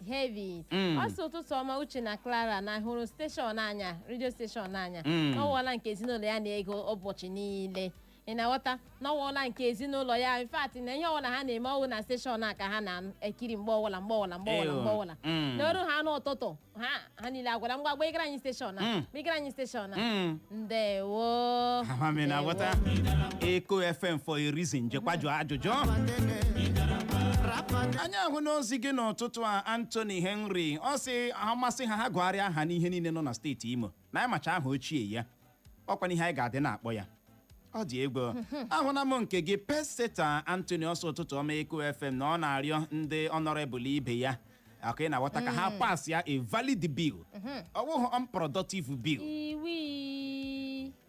heavy ọ sị ụtụtụ ọma Uche na Clara na hụrụ steshọn anya redio steshọn anya n'ọwụọla nke ezinụlọ ya na-ego ụbọchị niile ị na-aghọta n'ọwụọla nke ezinụlọ ya in fact na ihe ọbụla ha na-eme ọwụ na steshọn a ka ha na-ekiri mgbe ọbụla n'ọrụ ha n'ụtụtụ ha niile agwara ngwa gbegara anyị steshọn a ndewo amamina ghọta Eko FM for a reason jekwajụ ajụjụ anyị ahụ n'ozi gị n'ụtụtụ a Anthony Henry ọ sị amasị ha gụgharịa aha n'ihe niile nọ na steeti Imo na anyị macha aha ochie ya ọkwa n'ihe anyị ga-adị na-akpọ ya ọ dị egwu ahụna m nke gị peseta Anthony ọsọ ụtụtụ ọma Eko FM na ọ na-arịọ ndị honorable ibe ya aka ị na-aghọta ka ha pass ya a valid bill ọ bụghị unproductive bill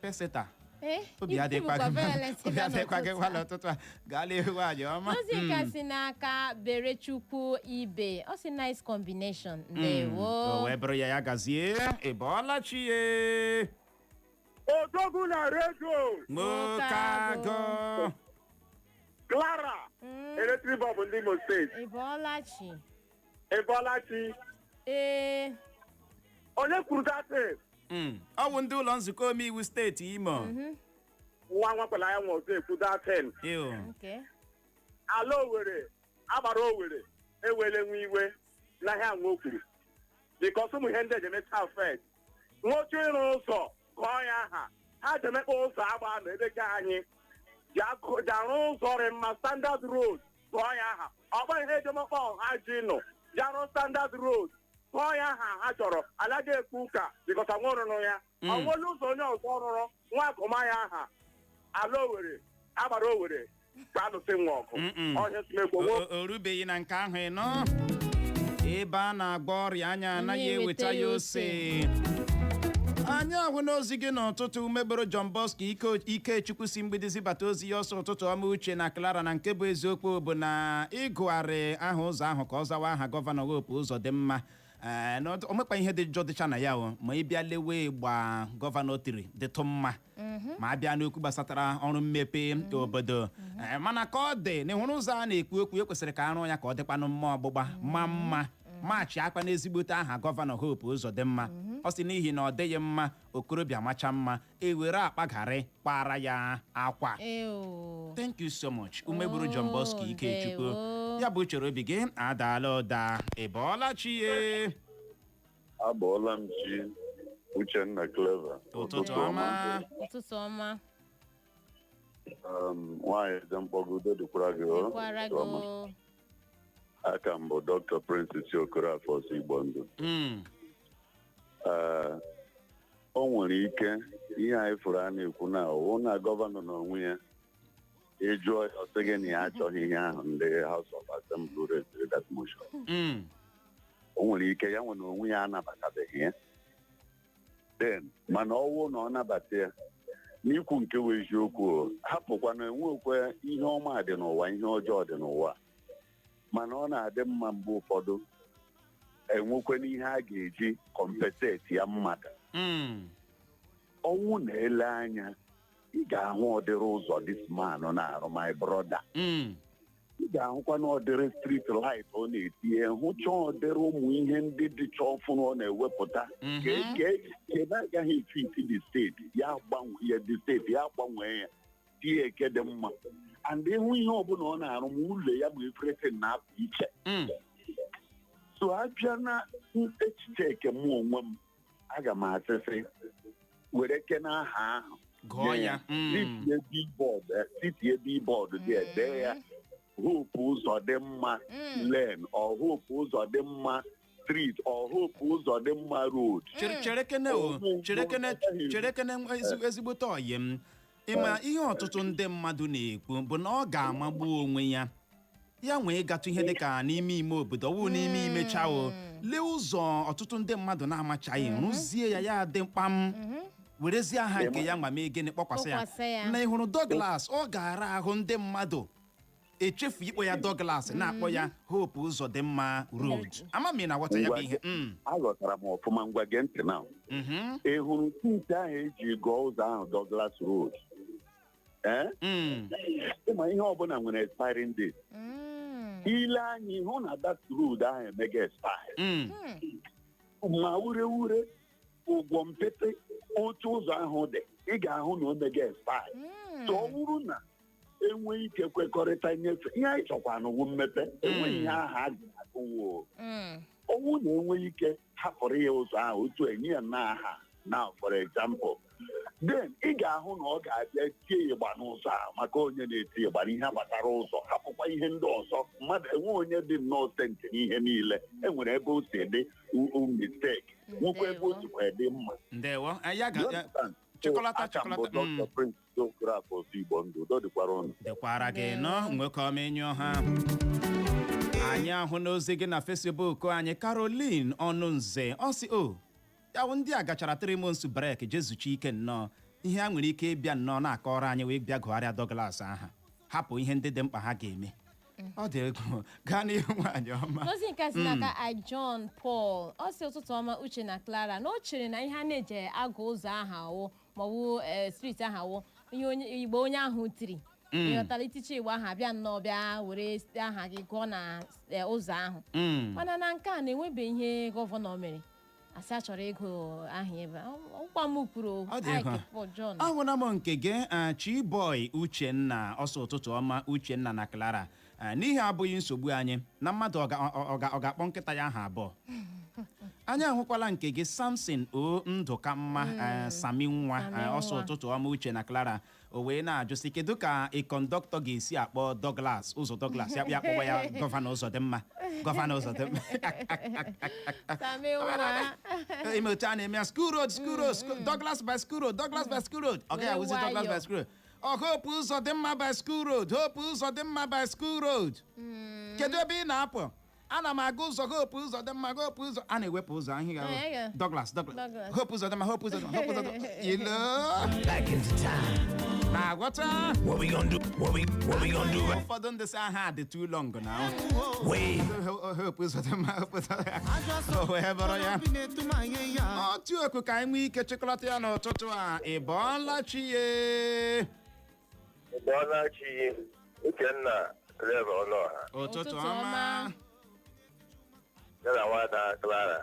peseta obi adịkwa gị gwala ụtụtụ a gaala ihu nwaanyị ọma ozi nke si n'aka Berechukwu Ibe ọ sị nice combination ndewo o wee bụrụ ya gazie ị bọọla chi ye Odogwu na redio Mokago Clara eletrik bọọbụ ndị Imo steeti Ịbọọlachi Ịbọọlachi onye kwuru datị ọ bụ ndị ụlọ nzukọ omeiwu steeti Imo. nwa nwakwala ya nwe otu ekwu datị ala Owerri agbara Owerri ewele nwe iwe n'ahịa nwe okwuru bikọs ụmụ ihe ndị ejemeta afet nwoke ịrụ ụzọ kọọ ya aha ha jemekpa ụzọ agba na ebe anyị ji arụ ụzọ rị mma standard road kọọ ya aha ọgba ihe ejemekpa ọha ji nọ ji arụ standard road kọọ ya aha ha chọrọ anaghị ekwu ụka bikọs anwụ rụrụ ya ọnwụlụ ụzọ onye ọzọ rụrụ nwa akụma ya aha ala Owerri agbara Owerri ka alụsị nwa ọkụ ọhịa simekwo o rubeghị na nke ahụ ịnọ ebe a na-agba ọrịa anya anaghị eweta ya ose. anyị ahụ n'ozi gị n'ụtụtụ megboro John Bosco Ikechukwu si mgbidi zibata ozi ya ọsọ ụtụtụ ọma Uche na Clara na nke bụ eziokwu bụ na ịgụgharị aha ụzọ ahụ ka ọ zawa aha gọvanọ okporouzo dị mma o mekwa ihe dị njọ dịcha na ya ma ị bịa lewe gba gọvanọ tiri dịtụ mma ma abịa n'okwu gbasatara ọrụ mmepe obodo mana ka ọ dị na ịhụrụ ụzọ a na-ekwu okwu ekwesịrị ka arụ ya ka ọ dịkwanụ mma ọgbụgba ma mma maachị akpa n'ezigbote aha gọvanọ okporouzo dị mma ọ sị n'ihi na ọ dịghị mma okorobịa macha mma ewere akpagharị kpara ya akwa. Thank you so much umegburu John Bosco Ikechukwu ya bụ chere obi gị adaala ụda ịbọọla chi ye. Abọọla m chi Uchenna Clever. Ụtụtụ ọma. Ụtụtụ ọma. Nwaanyị dị mkpọgide dịkwara gị aka mbụ Dr. Prince Isiokoro si Igbo ndụ. O nwere ike ihe anyị fụrụ a na-ekwu na ọwụ na gọvanọ n'onwe ya ịjụọ ya ọsị gị na ya achọghị ihe ahụ ndị House of Assembly resiri that motion. O nwere ike ya nwere onwe ya anabatabeghị ya then mana ọwụ na ọ nabata ya n'ikwu nke wee eziokwu hapụkwa na enwekwe ihe ọma dị n'ụwa ihe ọjọọ dị n'ụwa mana ọ na-adị mma mgbe ụfọdụ enwekwe n'ihe a ga-eji kọmpenseti ya mmadụ. Ọnwụ na-ele anya ị ga-ahụ ọdịrị ụzọ this man na-arụ my brother. Ị ga-ahụkwa na ọdịrị street light ọ na-etinye hụcha ọdịrị ụmụ ihe ndị dịcha ọfụrụ ọ na-ewepụta ka agaghị efiti dị steeti ya gbanwee ya tie eke dị mma and ịhụ ihe ọbụla ọ na-arụ ma ụlọ ya ma everything na-apụ iche. So abịa na echiche eke mụ onwe m aga m asịsị were kene aha ahụ gụọ ya sitie billboard dị ede ya hope ụzọ dị mma lane or hope ụzọ dị mma street or hope ụzọ dị mma road. cherekene ezigbote ọyị m ịma ihe ọtụtụ ndị mmadụ na-ekwu bụ na ọ ga-amagbu onwe ya nwee gatụ ihe dịka n'ime ime obodo ọwụ n'ime ime chao lee ụzọ ọtụtụ ndị mmadụ na-amachaghị rụzie ya dị mkpam werezie aha nke ya ma mee gịnị kpọkwasị ya na ịhụrụ Douglas ọ ga-ara ahụ ndị mmadụ echefu ikpọ ya Douglas na-akpọ ya Hope ụzọ dị mma road. Amami na nghọta ya bụ ihe aghọtara m ọfụma ngwa gee ntị na ị hụrụ nke ahụ eji gụọ ụzọ ahụ Douglas road ịma ihe ọbụla nwere expiring date. Ile anya hụ na that road ahụ emega expire ma wure ụgwọ mpete otu ụzọ ahụ dị ị ga-ahụ na omega expire. So ọ bụrụ na enweghị ike kwekọrịta nyefe ihe anyị chọkwa n'ugwu mmepe enweghị ihe aha a ga-agụwo ọnwụ na enweghị ike hapụrụ ya ụzọ ahụ otu enye ya na aha na for example then ị ga-ahụ na ọ ga-abịa tie ịgba n'ụzọ ahụ maka onye na-eti ịgba n'ihe gbasara ụzọ hapụkwa ihe ndị ọzọ mmadụ enwe onye dị nnọọ senti n'ihe niile enwere ebe o si dị mistake nwekwa ebe o sikwa dị mma. Ndewo chịkọlata Dr. Prince Isiokoro Igbo ndụ udo dịkwara ụnụ. Dịkwara gị nọ nwekọm enyi ọha. Anyị ahụ n'ozi gị na Facebook anyị Caroline Ọnụnze ọ sị ya ndị a gachara 3 months break jezuchi ike nnọọ ihe a nwere ike ịbịa nnọọ na-akọrọ anyị wee bịa gụgharịa Douglas aha hapụ ihe ndị dị mkpa ha ga-eme. Ọ dị ego gaa n'ihu nwaanyị ọma. Ozi nke si n'aka John Paul ọ sị ụtụtụ ọma Uche na Clara na o chere na ihe a na-eje agụ ụzọ aha awụ maọbụ street aha awụ ihe Igbo onye ahụ tiri ịghọtara itiche Igbo aha bịa nnọọ bịa were aha gị gụọ na ụzọ ahụ mana na nke a na-enwebe ihe gọvanọ mere asị achọrọ ego ahụ ebe ọkwa m kwuru ahụna m nke gị Chiboy Uchenna ọsọ ụtụtụ ọma Uchenna na Clara n'ihi abụghị nsogbu anyị na mmadụ ọ ga-akpọ nkịta ya aha abụọ anyị ahụkwala nke gị Samson o Ndụka mma Sami nwa ọsọ ụtụtụ ọma Uche na Clara o wee na-ajụsị kedu ka kọndọktọ ga-esi akpọ Douglas ụzọ Douglas ya kpọwa ya gọvanọ Ụzọdịmma ime otu a na-eme ya school road Douglas by school road ọ gaghị awụzi Douglas by school road Hope Ụzọdịmma by school road Hope Ụzọdịmma by school road kedu ebe ị na-apụ ana m aga ụzọ Hope Ụzọdịmma Hope ụzọ a na-ewepụ ụzọ ahịa Douglas Hope Ụzọdịmma na-agwọta ụfọdụ ndị sị aha dị too long na Hope Ụzọdịmma wee bụrụ ya otu oku ka anyị nwee ike chịkọlata ya n'ụtụtụ a ị bọọla chi ye Uchenna Reva Ọnụọha ụtụtụ ọma yana nwada Clara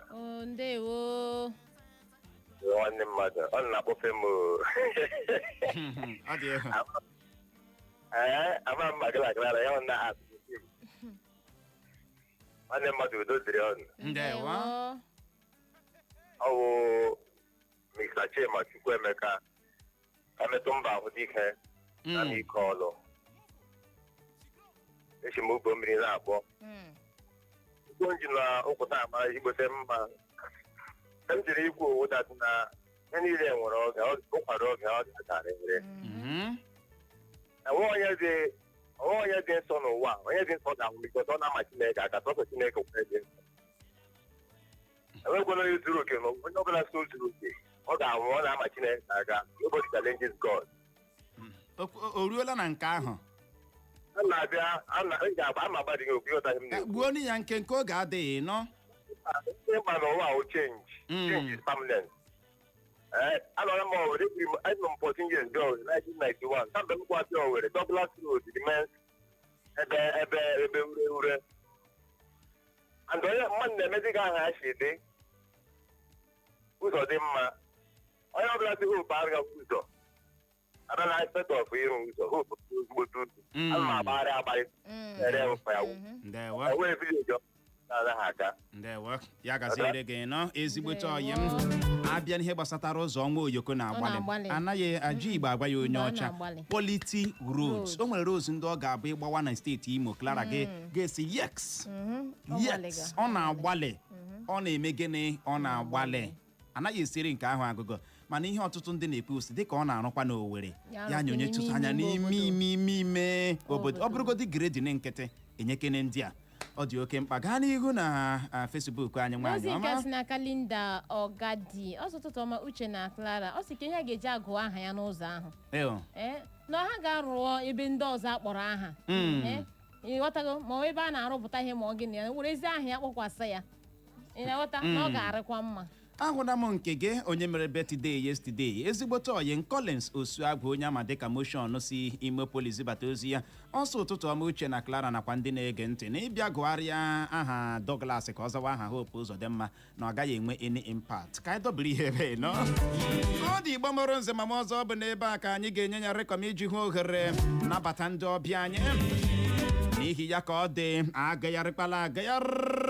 ndewo nwanne mmadụ ọ na-akpọfe m ama mma gịla Clara ya na asụsụ nwanne mmadụ udoziri ọnụ ndewo ọ bụ Mr. Chima Chukwuemeka emetụ mba ahụ dike na n'ike ọlụ echi m ugbo mmiri na-akpọ nji na ụkwụta ama igbote mma m jiri ikwu owu datụ na ihe niile nwere oge ụkwara oge ọ dịkarịrị enwe onye dị nsọ n'ụwa onye dị nsọ ga-anwụ bikọta ọ na-ama Chineke aka tọpụ Chineke kwere dị nsọ enwekwana onye zuru oke na onye ọbụla so zuru oke ọ ga-anwụ ọ na-ama Chineke aka nobody challenges God o ruola na nke ahụ ama agbadịghị okwu ịghọtaghị m na-ekwu gbuo ya nke oge adịghị nọ ịgba n'ụwa ahụ change is permanent anọrọ m Owerri anọ m 14 years ago 1991 ka mgbe m kwasị Owerri Douglas Road remains ebe ure and onye mmadụ na-emezi gị aha ya si dị ụzọ dị mma onye ọbụla dị Hope agaghị ụzọ ada na aspect of ịrụ ụzọ Hope ezigbote ụzọ ana m agbagharị ere mkpa ya enwere vileji na-anaghị aga ndewo ya gaziere gị nọ ezigbote ọyị m abịa n'ihe gbasatara ụzọ ọnwa oyoko na-agbalị anaghị ajụ Igbo agwa ya onye ọcha Polity roads o nwere roads ndị ọ ga-abụ ịgbawa na steeti Imo Clara ga-esi yes ọ na-agbalị ọ na-eme gịnị ọ na-agbalị anaghị esiri nke ahụ agụgụ mana ihe ọtụtụ ndị na-ekwu osi dịka ọ na-arụkwa n'Owerri ya nyonye tụtụ anya n'ime obodo ọ bụrụgodị gredin nkịtị enyekene ndị a ọ dị oke mkpa gaa n'ihu na Facebook anyị nwaanyị ọma ozi nke si n'aka Linda Ọgadi ọsụtụtụ ọma Uche na Clara ọ sị ka ihe a ga-eji agụ aha ya n'ụzọ ahụ na ha ga-arụọ ebe ndị ọzọ akpọrọ aha ịghọtago ma ebe a na-arụpụta ihe ma ọ gịnị ya were ezi aha ya kpọkwasị ya ị na-aghọta na ọ ga-arịkwa mma ahụla m nke gị onye mere birthday yesterday ezigbote oyi Collins Osuagwu onye ama dịka motion si Imopolis bata ozi ya ọsọ ụtụtụ ọma Uche na Clara nakwa ndị na-ege ntị na ịbịa gụgharịa aha Douglas ka ọ zawa aha Hope Ụzọdịmma na ọ gaghị enwe any impact ka anyị dobere ihe ebe nọ ọ dị Igbo mụrụ nze ma ọzọ ọ bụ n'ebe a ka anyị ga-enye ya rekọm iji hụ ohere nabata ndị ọbịa anyị n'ihi ya ka ọ dị agagharịkpala agagharị